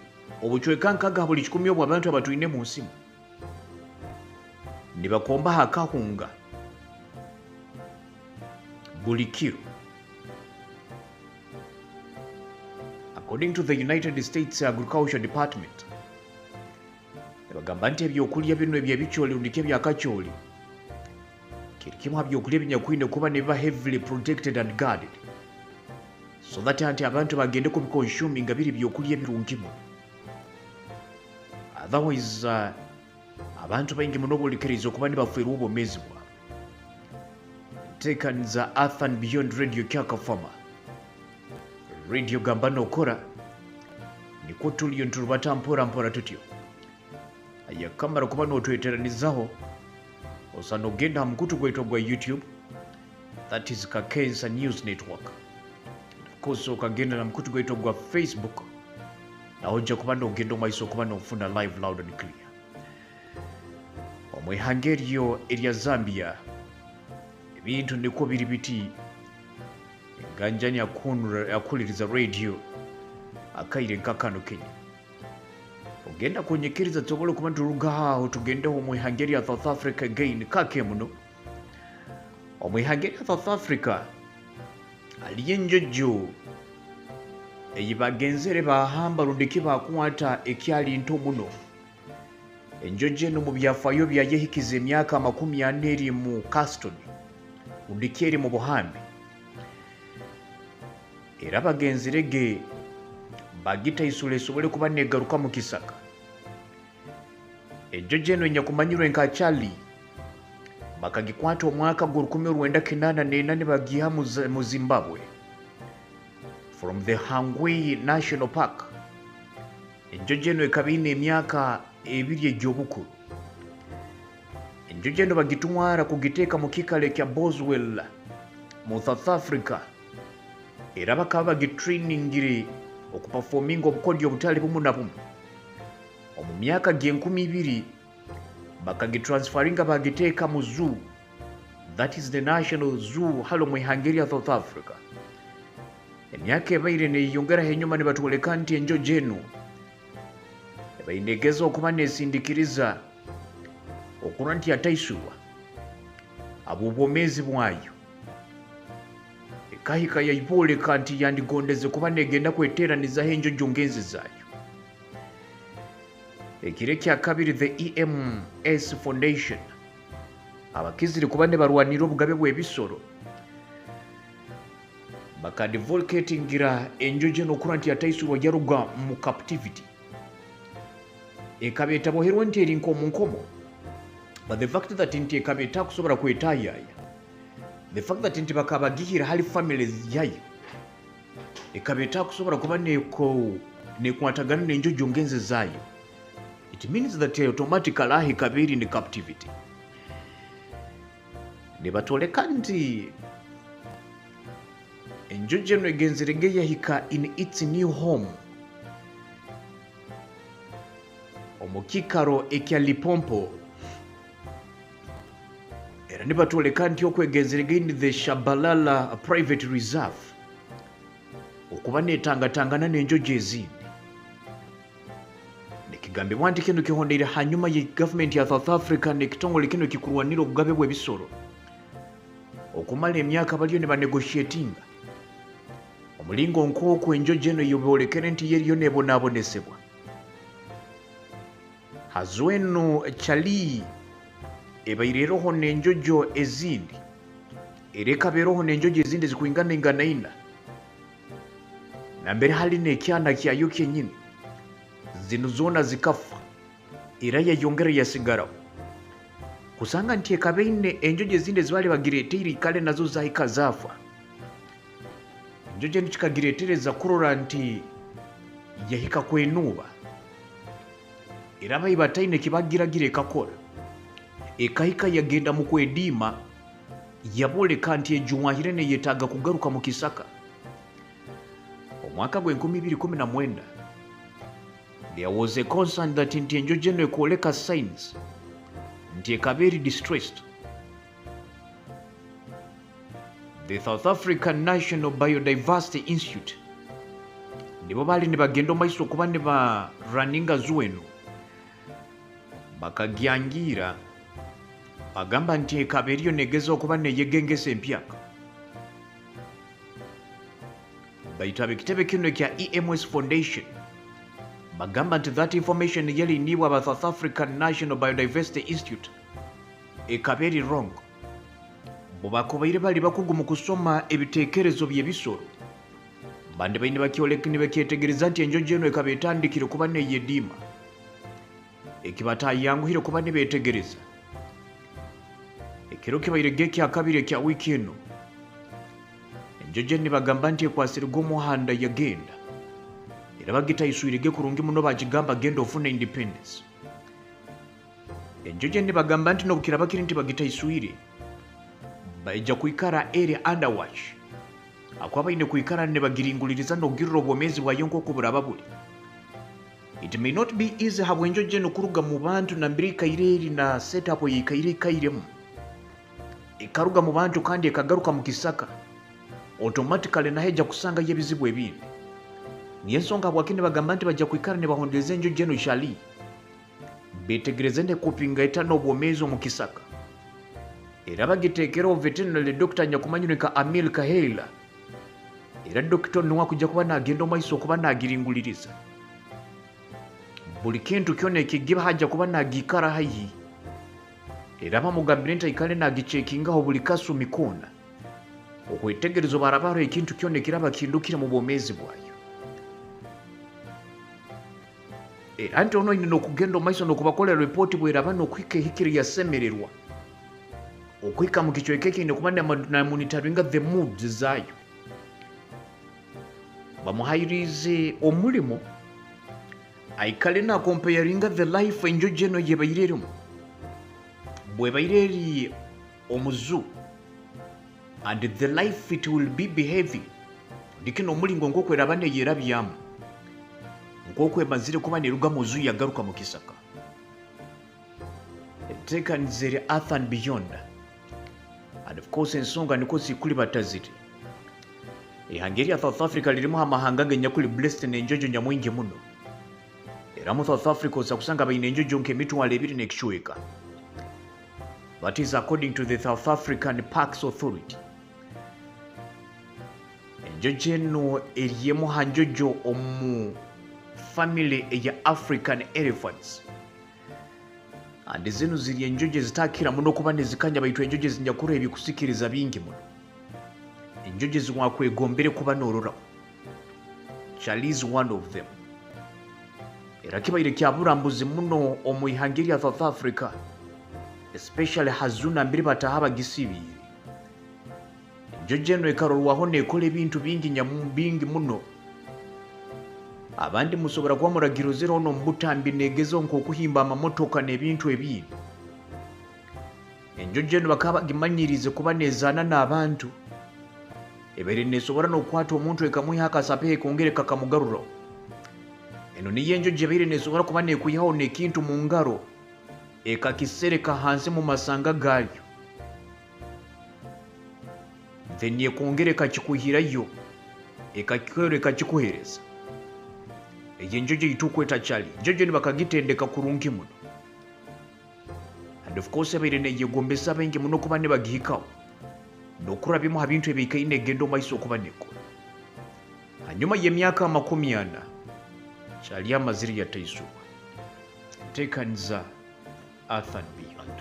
obucweka nkaga buli 10 obw'abantu abatwine mu nsi ne bakomba akahunga buli kiro. According to the United States Agriculture Department, bagamba nti ebyokulya bino ebyebikyoli ndike byakakyoli kiri kimu habyokulya ebinyakwine kuba ne biba heavily protected and guarded, so that anti abantu bagende kubiconsuming nga biri byokulya ebirungimu. Otherwise abantu baingi muno bolikiriza okuba ne bafiirwa obwomeezi bwabwe. Tekanza Earth and Beyond Radio kyakafama radio gamba nokora niko tuliyo ntulubata mpora tutyo ayakamara kuba notweteranizaho osana ogenda mukutu gwetwa gwa YouTube, that is Kakensa News Network. Of course okagenda na mukutu gwetwa gwa Facebook naho ojja kuba nogenda omaiso kuba nofuna live loud and clear. Omwihanga eryo erya Zambia ebintu niko biri biti ganjani akuliriza radio akaire nkakano Kenya. Ogenda kunyekiriza tobola kuba ntulugaho tugendeho omwihanga erya South Africa again kake muno. Omwihanga erya South Africa aliyo enjojo eyibagenzere bahamba lundiki bakwata ekyali nto muno. Enjojo eno mu byafaayo byayehikiza emyaka 40 mu custody lundiki eri mu buhambi. Era bagenzerege bagita isule esobole kuba negaruka mu kisaka. Enjojo eno enyakumanyirwa nkakyali bakagikwata omwaka gw'1984 ne bagiha mu Zimbabwe from the Hangwe National Park. Enjojo eno ekaba ine emyaka 2 egy'obukulu. Enjojo eno bagitwara kugiteeka mu kikale kya Boswell mu South Africa era bakaba bagitrainingire okuperforminga obukodyo obutali bumu na bumu omu myaka g'20 bakagitransferinga bagiteeka mu zoo, that is the National Zoo halo mu Hungary, South Africa. Emyaka ebaire neyongeraho enyuma ne batwoleka nti enjojo eno ebainegeza okuba nesindikiriza okulwa nti yataisuwa abw'obwomeezi bwayo ekahika yaipoleka nti yandigondeze kuba negenda kweteranizaho enjojo ngenzi zaayo. Ekire kyakabiri the EMS Foundation abakizire kuba ne barwanira obugabe bw'ebisolo bakadivulcatingira enjojo eno okulwa nti yataisulwa yaruga mu captivity ekabeeta boherwa nti eri nkomo, but the fact that nti ekabeeta akusobola kwetaayaaya, the fact that nti bakabagihira hali families yayo ekabeeta akusobola kuba nekwatagana n'enjojo ngenzi zaayo, it means that automatically ahi kabeeri in captivity. Ne batoleka nti enjojo eno egenzerege yahika in its new home omukikaro ekya Lipompo, era ne batoleka nti okwegenzerege in the Shabalala Private Reserve okuba netangatangana n'enjojo ezindi. Nekigambibwa nti kino kihondeire hanyuma ye government ya South Africa n'ekitongole kino kikulwanira obugabe bw'ebisolo okumala emyaka baliyo ne banegotiatinga omulingo nk'okwo enjojo eno yoboolekere nti yeriyo nebonaabonesebwa. Hazo eno kyali ebaireroho n'enjojo ezindi era ekabeeroho n'enjojo ezindi zikuinganinganaina nambere hali n'ekyana kyayo kyennyini, zino zoona zikafa era yayongera yasigarawo kusanga nti ekabeine enjojo ezindi ezibaali bagireeteire kale nazo zaahika zaafa. Enjojo eno kikagireetereza kurora nti yahika kwenuuba era bayi bataine kibagiragira ekakola ekahika yagenda mu kwediima yaboleka nti ejuwahire neyetaaga kugaruka mu kisaka. Omwaka gw'2019 there was a concern that nti enjojo eno ekwoleka signs nti ekabeeri distressed. The South African National Biodiversity Institute nibo baali ne bagenda omaiso okuba ne baraninga zoo eno bakagyangira bagamba nti ekabeeri yo negeza okuba neyegengesa empyaka. Bayita ab'ekitebe kino ekya EMS Foundation bagamba nti that information yaliniibwa aba South African National Biodiversity Institute ekabeeri wrong. Bwebakobaire bali bakugu mu kusoma ebiteekerezo by'ebisolo bandi baine bakyetegereza nti enjojo eno ekaba etandikire kuba neyediima ekibatayanguhire kuba ne beetegereza. Ekiro kibairege ekyakabiri ekya wiiki eno enjojo eno bagamba nti ekwasirwe omuhanda yagenda era bagitayisuirege kurungi muno bagigamba genda ofuna independence. Enjojo eno bagamba nti nobukira bakiri nti bagitayisuire baija kuikara area underwatch akwa baine kuikara ne bagiringuliriza n'ogirira obwomeezi bwayo nk'oku buraba buli. It may not be easy habwa enjojo eno kuruga mu bantu nambiri ikaire eri na setup yikaire ikairemu ekaruga mu bantu kandi ekagaruka mu kisaka automatically naheja kusanga yebizibu ebindi. Niyo ensonga bwakine bagamba nti bajja kuikara ne bahondereza enjojo eno shali betegereze ne kupinga etano obwomeezi mu kisaka era bagiteekeraho veterinary Dr. Nyakumanyunika Amil Kahela era Dr. Nwa kujja kuba nagenda omaiso okuba nagiringuliriza buli kintu kyona ekigiba hajja kuba nagikara hayi era bamugambire nti aikale nagicekingaho buli kasumi koona okwetegereza barabara ekintu kyona ekiraba kindukire mu bwomeezi bwayo. Anti ono ine n'okugenda omaiso n'okubakolera report bweraba n'okwika ehikiri yasemererwa okwika mu kicweka ekine kuba namonitoringa the moods zaayo bamuhairize omulimo aikale nakompeyaringa the life enjojo eno yebaire erimu bwebaire eri omuzu and the life it will be behaving ndikino omulingo ng'okweraba neyeerabyamu ng'okwemazire kuba ne Lugamuzu yagaruka mu kisaka etteekanize Earth and Beyond. And of course ensonga niko zikuli bataziri ihanga erya South Africa lirimu amahanga genyakuli blessed n'enjojo nyamwingi muno era mu South Africa oza kusanga balina enjojo nk'emitwalo 2 n'ekichweka. That is according to the South African Parks Authority. Enjojo eno eriemu hanjojo omu family eya African elephants. And zino ziri enjojo ezitakira muno kuba nezikanya baitu enjojo ezinjakura ebikusikiriza bingi muno. Enjojo ziwakwegombere kuba n'orora. Charlie is one of them. Era kibaire kyaburambuzi muno omu ihanga erya South Africa, especially hazuna mbiri bataha bagisibire. Enjojo eno ekarolwaho nekola ebintu bingi muno. Abandi musobora kuba muragiro zero ono mubutambi negezo nk'okuhimba amamotoka n'ebintu ebindi. Enjojo eno bakaba bagimanyirize kuba nezaana n'abantu. Ebere nesobora n'okukwata omuntu ekamuha akasape ekongere kakamugarura. Eno niyo enjojo ebeire nesobora kuba nekuyihawo n'ekintu mu ngaro ekakisereka hansi mu masanga gaayo. Then ekongere kakikuhirayo ekakikoreka kikuhereza. Eyo enjojo yitukweta Charlie. Enjojo ni bakagitendeka kurungi muno. And of course ebeire neyegombesa bengi muno kuba ne bagihikawo. Nokurabimu habintu ebikaine gendo maiso kuba nekola. Hanyuma y'emyaka 40 Charlie amaziri yataisuwa. Tekanza Earth and Beyond.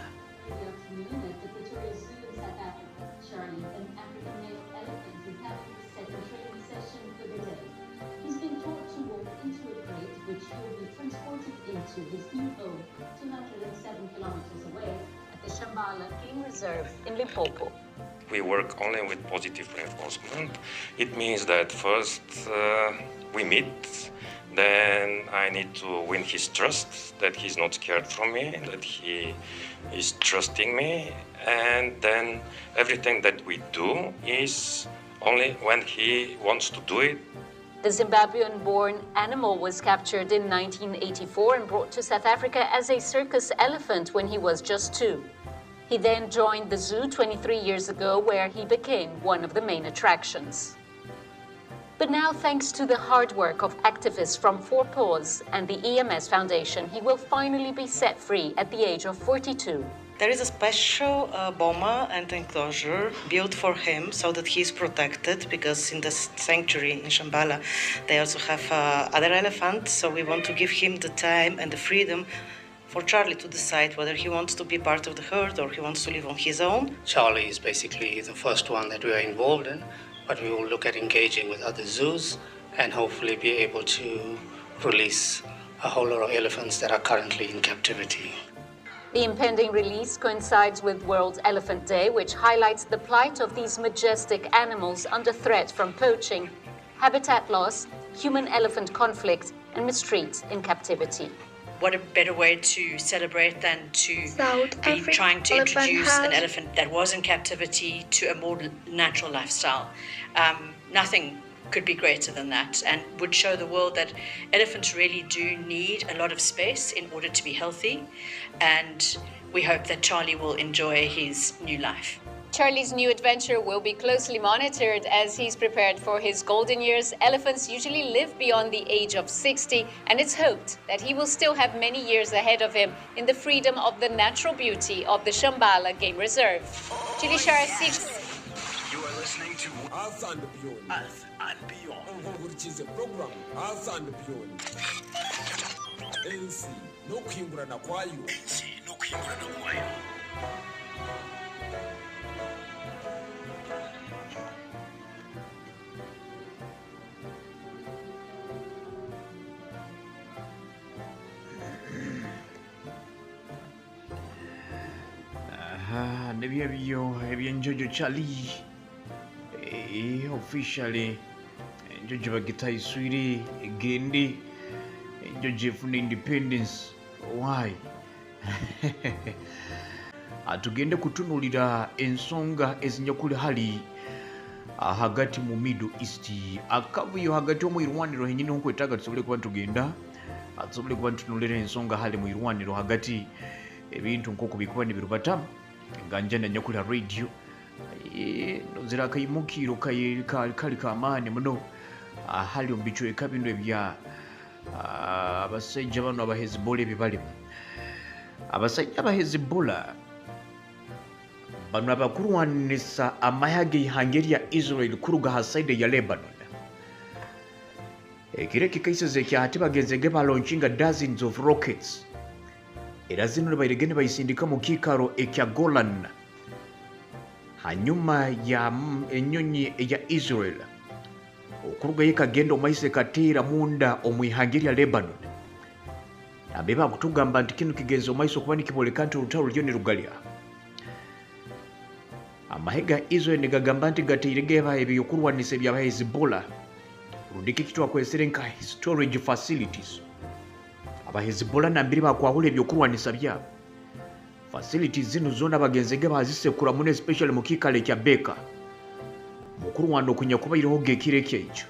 To his new home, 207 kilometers away at the Shambhala Game Reserve in Limpopo. We work only with positive reinforcement. It means that first we meet, then I need to win his trust, that he's not scared from me, that he is trusting me, and then everything that we do is only when he wants to do it. The Zimbabwean-born animal was captured in 1984 and brought to South Africa as a circus elephant when he was just 2. He then joined the zoo 23 years ago, where he became one of the main attractions. But now, thanks to the hard work of activists from Four Paws and the EMS Foundation, he will finally be set free at the age of 42. There is a special boma and enclosure built for him so that he's protected, because in the sanctuary in Shambhala they also have other elephants, so we want to give him the time and the freedom for Charlie to decide whether he wants to be part of the herd or he wants to live on his own. Charlie is basically the first one that we are involved in, but we will look at engaging with other zoos and hopefully be able to release a whole lot of elephants that are currently in captivity. The impending release coincides with World Elephant Day, which highlights the plight of these majestic animals under threat from poaching, habitat loss, human-elephant conflict, and mistreat in captivity. What a better way to celebrate than to be trying to introduce an elephant that was in captivity to a more natural lifestyle. Nothing could be greater than that, and would show the world that elephants really do need a lot of space in order to be healthy, and we hope that Charlie will enjoy his new life. Charlie's new adventure will be closely monitored as he's prepared for his golden years. Elephants usually live beyond the age of 60, and it's hoped that he will still have many years ahead of him in the freedom of the natural beauty of the Shambhala Game Reserve. Chilishara 6. You are listening to Earth and Beyond. Earth and Beyond. Which is a program, Earth and Beyond. NC, no kimbra na kwayo. NC, no kimbra na kwayo. Nebyo ebyenjojo Charlie officially enjojo bagitaiswire egende enjojo efuna independence. Why? Atugende kutunulira ensonga ezinyakuli hali hagati mu Middle East. Akavuyo hagati mu irwaniro henyine nkwetaga tusobole kuba tugenda tusobole kuba tunulira ensonga hali mu irwaniro hagati ebintu nk'uko bikuba nibirubata nga njana nyakula radio nozira akayimukiro kali kamaani muno hali mu bicweka bino ebya abasajja bano aba Hezbollah ebibalimu. Abasajja aba Hezbollah bano abakulwanisa amayaga ihangeri ya Israel kuruga hasaide ya Lebanon. Ekire kikaiseze kya hati bagenzege balauncinga dozens of rockets. Era zino bayiregene bayisindika mu kikaro ekya Golan hanyuma ya enyonyi ya Israel okuruga yekagenda omaise kateera munda omwihangeri ya Lebanon. Abeba kutugamba nti kino kigenzo omaiso kuba nikiboleka nti olutalo lyoni lugalya. Amahega Israel negagamba nti gateirega ebyokulwanisa byaba Hezbollah rundiki kitwa kweserenka storage facilities. Aba Hezbollah nambiri bakwahula ebyokulwanisa byabo. Facilities zino zona bagenzege bazisekura mune especially mu kikale kya Beka. Mukuru wano kunya kuba iriho gekireke ekyo.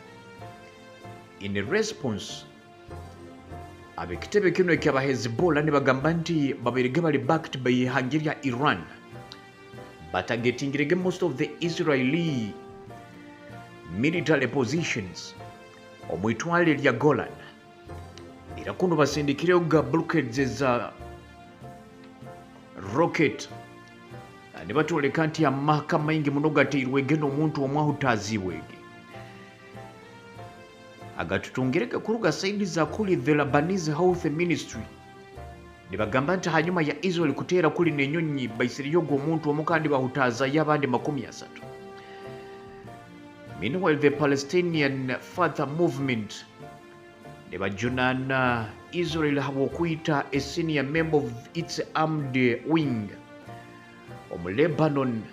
In response abekitebe kino kyaba Hezbollah ne bagamba nti babirege bali backed by Hungary Iran. But getting most of the Israeli military positions omwitwale lya Golan. Era kuno basindikire uga blockades za rocket ne batoleka nti amaka maingi muno gatirwe geno omuntu omwahutaziwege. Agatutungireke kuruga saidi za kuli the Lebanese Health Ministry ne bagamba nti hanyuma ya Israel kuteera kuli nenyonyi bayisiriyogo omuntu omukandi bahutaza yabandi 30. Meanwhile the Palestinian Fatah movement ne bajunana Israel hawokuita a senior member of its armed wing omu Lebanon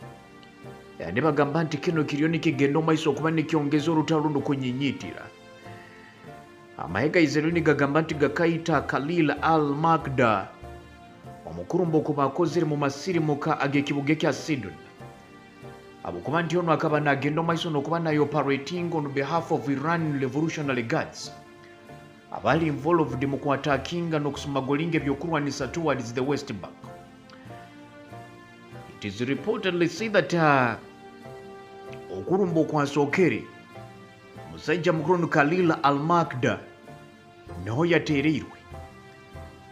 ne bagamba nti kino kirioni kigenda omaiso okuba nikyongeza olutalo lukunyinyitira. Amahega Israeli gagamba nti gakaita Khalil al-Makda omukurumbo ku bakozere mu masirimuka ag'ekibuga kya Sidon. Abukuba nti ono akaba nagenda omaiso n'okuba nayo operating on behalf of Iran Revolutionary Guards abali involved mu kwatakinga n'okusumagolinga ebyokulwanisa towards the West Bank. It is reportedly said that okurumbo kwasookere musajja mukuru Khalil al-Makda naho yateereirwe.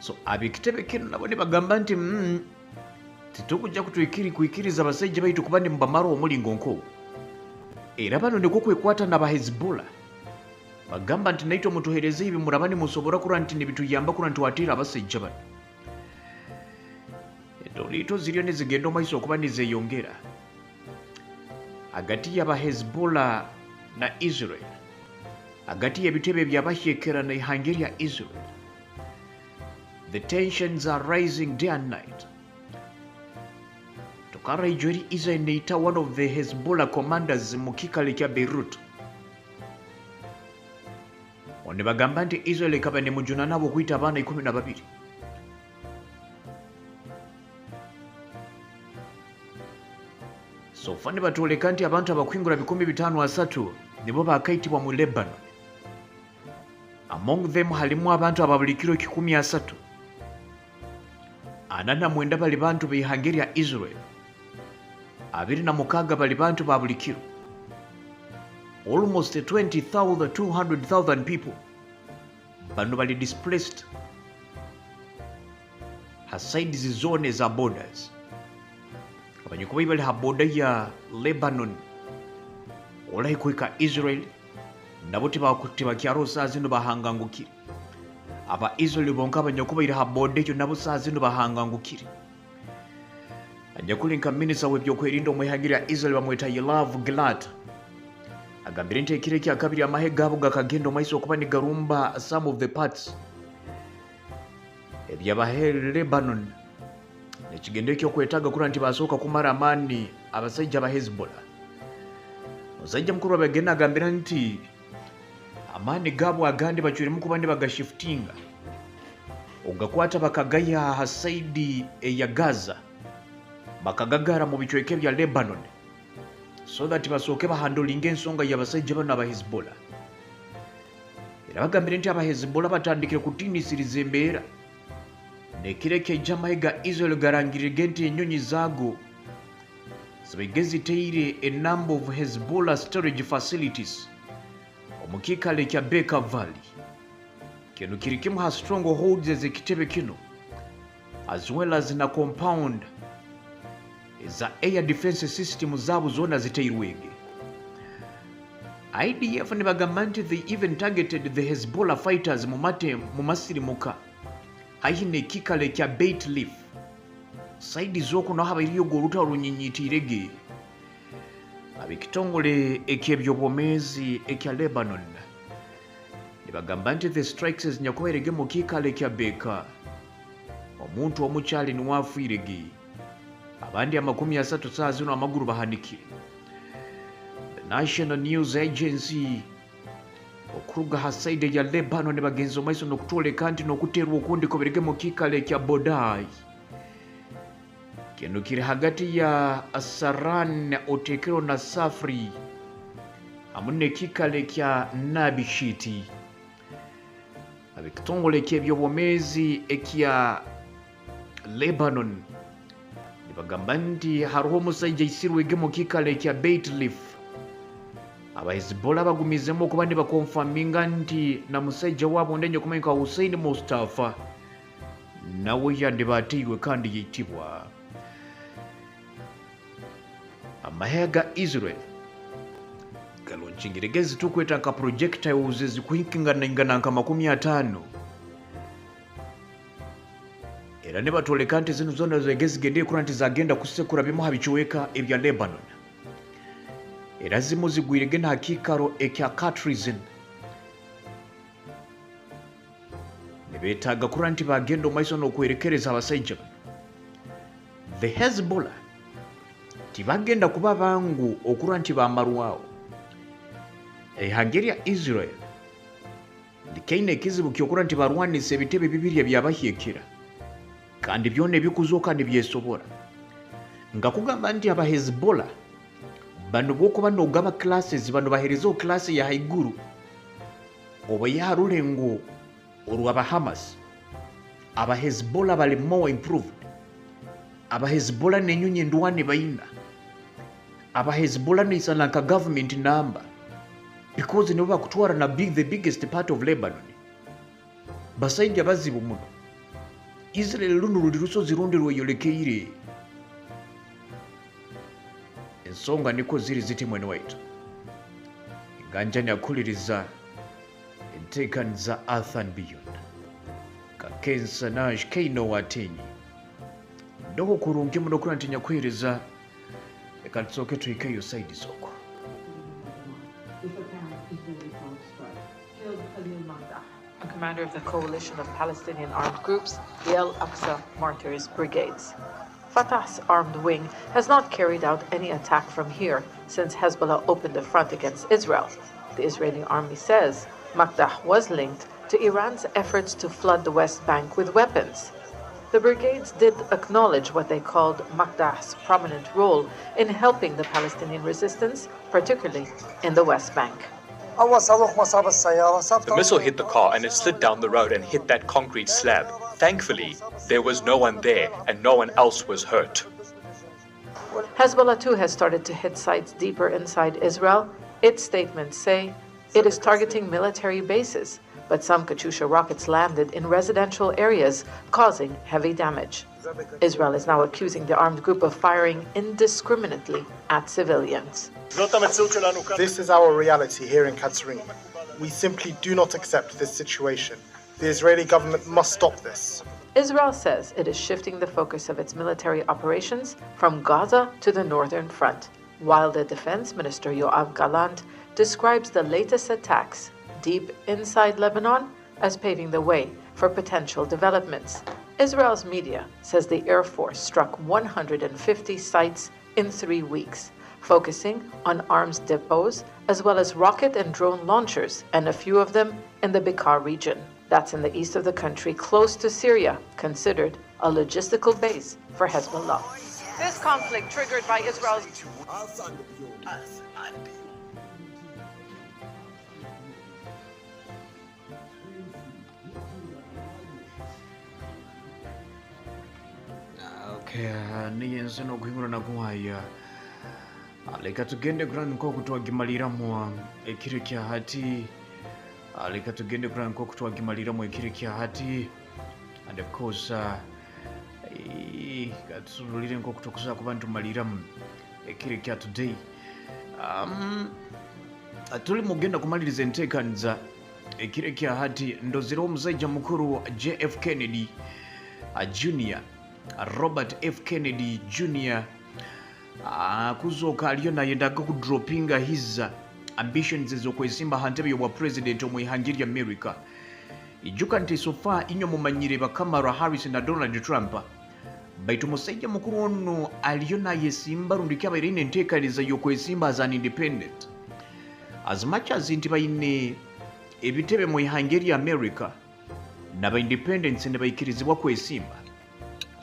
So abekitebe kino nabo ne bagamba nti titokujja kuikiriza abasajja baitu kuba ne mbamaro omulingo nko. Era bano ne kwekwata n'aba Hezbollah bagamba nti naito mutuhereze ibi murabani musobora kura nti nebituyamba kura nti watera abasajja bano. Edolito ziriyo ne zigenda omaiso okuba nizeyongera hagati y'aba Hezbollah na Israel, hagati y'ebitebe by'abashyekera na ihangeri ya Israel. The tensions are rising day and night. Tokara ijori Israel neita one of the Hezbollah commanders mu kikale kya Beirut. One bagamba nti Israel ekaba ne mujuna nabo kuita abana 12. So fani batoleka nti abantu abakwingura 503 nibo bakaitibwa mu Lebanon. Among them halimu abantu ababulikiro 13. Anana mwenda bali bantu behangeri ya Israel. 26 bali bantu babulikiro. Almost 20,000, 200,000 people bano bali displaced haside zone za borders. Abanyukuba ibali ha border ya Lebanon olahi kuika Israel nabo tibakutima kyaro saa zino bahangangukire. Aba Israel bonka abanyakuba iri ha border yo nabo saa zino bahangangukire. Anyakulinka minister w'ebyokwerinda omwehagira Israel bamweta Yoav Gallant agambira nti ekire kya kabiri amahega abo gakagenda omaiso okuba ni garumba some of the parts ebyabahe Lebanon nekigendo ekyokwetaaga kura nti basooka kumara amaani abasajja ba Hezbollah. Musajja mukuru abagenda agambira nti amaani gaabo agandi bakyurimu kuba ne bagashiftinga ogakwata bakagaya hasaidi eya Gaza bakagagara mu bicweke bya Lebanon so that basooke bahandolinga ensonga y'abasajja bano aba Hezbollah. Era bagambire nti aba Hezbollah batandikire kutiinisiriza embeera nekireka mayiga Israel garangirire nti ennyonyi zaago zibege ziteire a number of Hezbollah storage facilities omukiikale kya Bekaa Valley. Kino kiri kimu ha strongholds ez'ekitebe kino as well as na compound za air defense system zaabo zona ziteirwege. IDF ne bagamba nti they even targeted the Hezbollah fighters mu masirimuka ahi n'ekikale kya Beit Leaf saidi z'okuno habairiyo olutalo lunyinyitirege ab'ekitongole eky'ebyobwomeezi ekya Lebanon ne bagamba nti the strikes zinyakubairege mu kiikale kya Bekaa omuntu omukyali niwaafiirege abandi 30 saa zino amagulu bahanikire. The National News Agency okuruga ha saidi ya Lebanon bagenzi omaiso n'okutwoleka nti n'okuteerwa okundiko birege mu kiikale kya Bodai kino kiri hagati ya Saran Otekero na Safri hamu n'ekikale kya Nabishiti. Ab'ekitongole ky'ebyobwomeezi ekya Lebanon bagamba nti hariho omusajja isirwege mu kiikale kya Beit Leaf. Aba Hezbollah bagumizemu okuba ne bakonfaminga nti na musajja waabo ndenye kumanyika Hussein Mustafa nawe yandibateirwe kandi yitibwa. Amahya ga Israel galonchingirege zitukweta nka projectiles ezikuhinkingana nka 50 era ne batoleka nti zino zona zegezigende kurira nti zagenda kusekura bimu habikiweka ebya Lebanon era zimu zigwirege na kiikaro ekya Katrizin ne beetaaga kurira nti bagenda omaiso n'okwerekereza abasajja. The Hezbollah tibagenda kuba bangu okurira nti bamarwawo ehangeri ya Israel likaine ekizibu kyokurira nti barwanisa ebitebe bibiri ebyabahyekera kandi byonna ebikuzuuka ne byesobora nga kugamba nti aba Hezbollah bano bw'okuba n'ogaba classes bano bahereza classe ya haiguru oba ya rulengo olw'aba Hamas. Aba Hezbollah bali more improved. Aba Hezbollah n'ennyonyi endwane bayina. Aba Hezbollah n'isala nka government number because nibo bakutwara na the biggest part of Lebanon. Basajja bazibu muno. Israel luno luli lusozi lundi lweyolekeire. Ensonga niko ziri ziti mwene waitu. Nganjani akuliriza enteekani za Earth and Beyond. Kakensa Nash Keino watenyi. Ndoko kurungi muno kurira nti nyakwereza leka tusooke tuyikeyo saidi zoko. A commander of the coalition of Palestinian armed groups, the Al-Aqsa Martyrs Brigades. Fatah's armed wing has not carried out any attack from here since Hezbollah opened a front against Israel. The Israeli army says Makdah was linked to Iran's efforts to flood the West Bank with weapons. The brigades did acknowledge what they called Makdah's prominent role in helping the Palestinian resistance, particularly in the West Bank. The missile hit the car and it slid down the road and hit that concrete slab. Thankfully, there was no one there and no one else was hurt. Hezbollah too has started to hit sites deeper inside Israel. Its statements say it is targeting military bases, but some Katyusha rockets landed in residential areas, causing heavy damage. Israel is now accusing the armed group of firing indiscriminately at civilians. This is our reality here in Katsring. We simply do not accept this situation. The Israeli government must stop this. Israel says it is shifting the focus of its military operations from Gaza to the northern front, while the defense minister Yoav Gallant describes the latest attacks deep inside Lebanon as paving the way for potential developments. Israel's media says the Air Force struck 150 sites in 3 weeks, focusing on arms depots as well as rocket and drone launchers, and a few of them in the Bekaa region. That's in the east of the country, close to Syria, considered a logistical base for Hezbollah. This conflict triggered by Israel's Earth and beyond. Earth and beyond. Okay, niyense nokuhingurana kuhaya leka tugende kurani nko kutwagimaliramu ekiro kya hati leka tugende kurani nko kutwagimaliramu ekiro kya hati and of course katulire nko kutokusa kuba ntumaliramu ekiro kya today tuli mugenda kumaliriza enteekaniza ekiro kya hati ndozirawo omusajja mukuru JF Kennedy Junior Robert F. Kennedy Jr. Kuzooka aliyo naye ndaga kudropinga his ambitions ez'okwesimba ha ntebe y'obwa president omwihanga lya America. Ijjuka nti sofa inyo mumanyire ba Kamala Harris na Donald Trump baitu musajja mukuru ono aliyo naye simba rundiki abaire n'enteekaniza y'okwesimba as an independent. As much as nti baine ebitebe mwihanga lya America n'aba independents ne bayikirizibwa kwesimba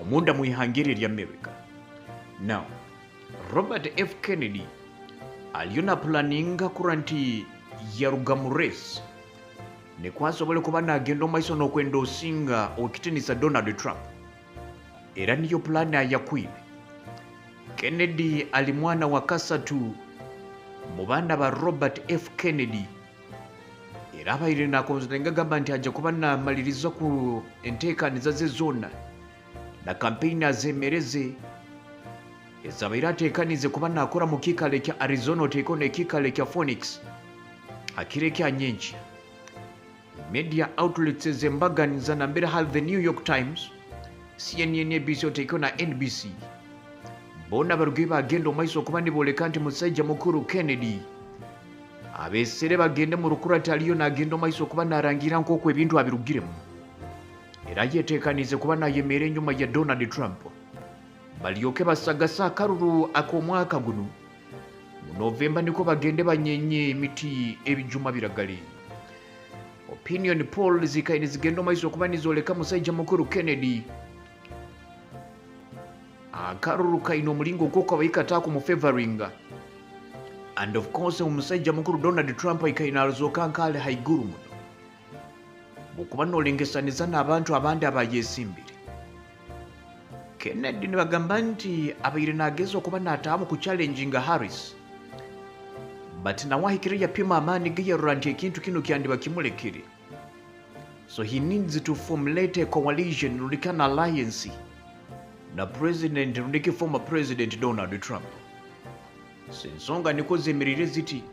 omunda mwihangire lya America. Now, Robert F. Kennedy aliyo na planinga kura nti yaruga mu race nekwasobole kuba nagenda omaiso n'okwenda osinga okitenisa Donald Trump. Era niyo plani ayakwine. Kennedy ali mwana wa kasatu mu baana ba Robert F. Kennedy. Era abaire nakonzenga gamba nti ajja kuba namaliriza ku enteekaniza ze zonna na kampeyini azemereze ezabaire ateekanize kuba nakora mu kiikalo ekya Arizona oteeko n'ekiikalo ekya Phoenix akiro ekya nyenki. Media outlets ezembaganiza nambere hali the New York Times, CNN, ABC oteeko na NBC boona baruge bagenda omaiso okuba nibooleka nti musajja mukuru Kennedy abeesere bagende mu lukurata aliyo n'agenda omaiso okuba narangira nk'okwo ebintu abirugiremu. Era yeteekanize kuba nayemeera ennyuma ya Donald Trump balyoke basagasa akalulu ak'omwaka guno mu Novemba niko bagende banyenye emiti ebijuma biragale. Opinion poll zikaine zigenda omaiso okuba nizooleka musajja mukuru Kennedy akalulu kaine omulingo gw'okwo abayikataako mu favoringa and of course omusajja mukuru Donald Trump ikaine alozooka nkaale haiguru muno okuba n'olengesaniza n'abantu abandi abayeesimbire. Kennedy ne bagamba nti abaire naageza okuba n'ataamu ku challenginga Harris but nawe ahikire yapima amaani ge yarora nti ekintu kino kyandiba kimulekere, so he needs to formulate a coalition rulika na alliance na president rundiki former president Donald Trump. Sensonga niko zemerire ziti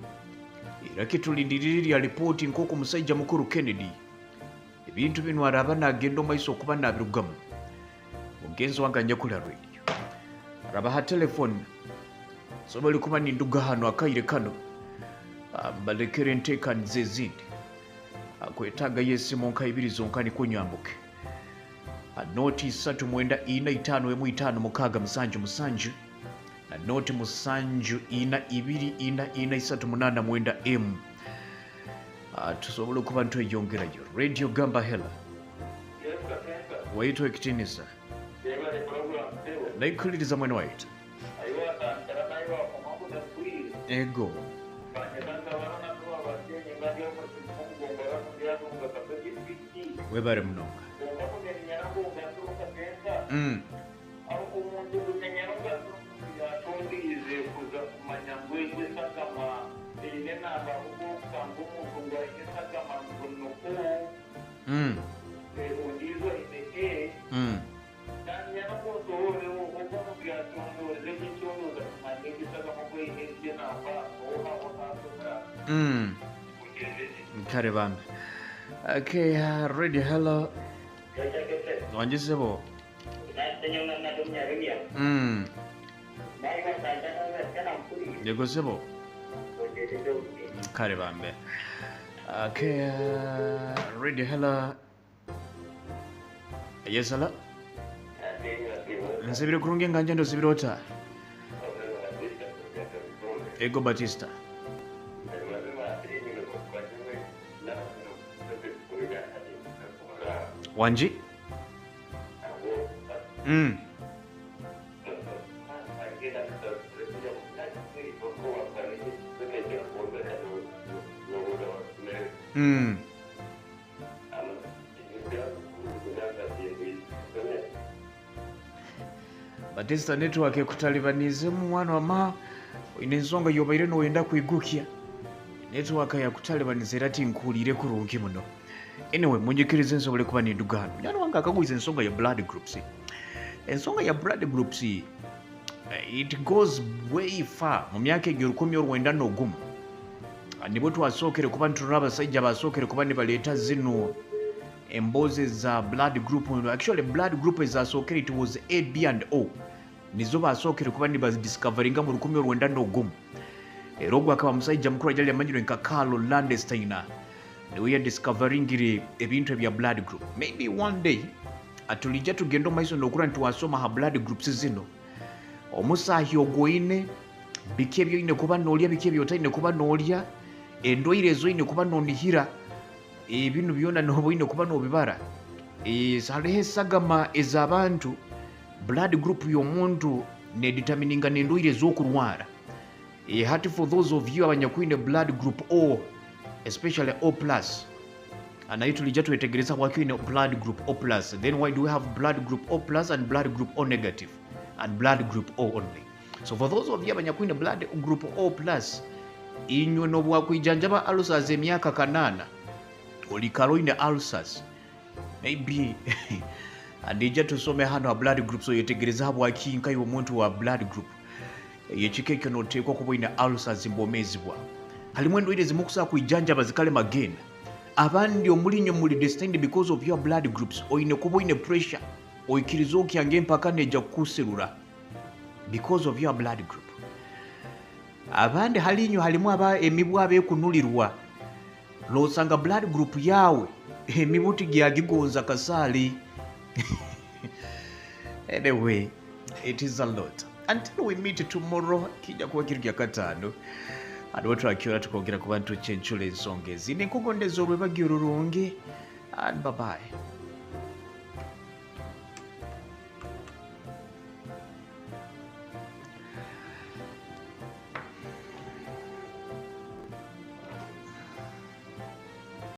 era kitulindirire lya ripoti nk'oku musajja mukuru Kennedy ebintu bino araba nagenda omaiso okuba nabirugamu. Mugenzi wange anyakulya radio araba ha telefone sobali kuba ninduga hano akaire kano mbalekere enteekaniza ezindi akwetaaga y'essimu nka ibiri zonka niko nyambuke nooti 3945576 na nooti 7242438 tusobole okuba ntweyongerayo. Radio Gamba Hela wayitwa ekitinisa nayikuliriza mwene wayita ego webare munonga kare bambe. Okay, radio hello wanjisebo yego sebo kare bambe. Okay, radio hello yes hello nsibire kurungi nganje ndo sibire ota ego Batista Wanji Batista network ekutalibanize mwana wama ine ensonga yobaire noyenda kwigukya network yakutalibaniza era tinkuulire kurungi muno. Anyway, munjikirize nsobole kuba nendugano mwana wange akagwiza ensonga ya blood groups. Ensonga ya blood groups it goes way far. Mu myaka egyo 1990 nibo twasookere kuba ntunula abasajja basookere kuba ne baleeta zino emboozi za blood group. Actually blood group ezasookere it was A, B and O nizo basookere kuba ne badiscoveringa mu 1990. Era ogwo akaba musajja mukulu ajali amanyirwe nka Carlo Landsteiner niwe yadiscoveringire ebintu ebya blood group. Maybe one day atulijja tugenda omaiso n'okula ntiwasoma ha blood groups zino omusaahi ogwoine biki ebyoine kuba noolya biki ebyotaine kuba noolya endwaire ezoine kuba nonihira ebintu byona noboine kuba nobibara haliho esagama ez'abantu blood group y'omuntu nedetermininga n'endwaire ez'okurwara. Hati for those of you abanyakwine blood group O, especially O+, naye tulijja twetegereza bwakwine blood group O+. Then why do we have blood group O+ and blood group O negative and blood group O only? So for those of you abanyakwine blood group O+, inywe nobwakwijanjaba ulcers emyaka 8 olikaloine ulcers maybe andija tusome hano blood groups oyetegereza bwakinka y'omuntu wa blood group yekikeke noteekwa kuba ine ulcers mbomezibwa halimu endwaire zimu kusobola kwijanjaba zikale magenda. Abandi omulinyo muli destined because of your blood groups oine kuba oine pressure oikiriza okyange empaka nejja kukuserura because of your blood group. Abandi halinyo halimu aba emibu abeekunulirwa losanga blood group yawe emibuti gyagigonza kasaali. Anyway, it is a lot. Until we meet tomorrow, kijja kuba kiri kya kataano ate wetwakyora tukogera ku bantu kyenkyula ensonga ezindi nkugondeza olwebagyo olulungi and bye bye.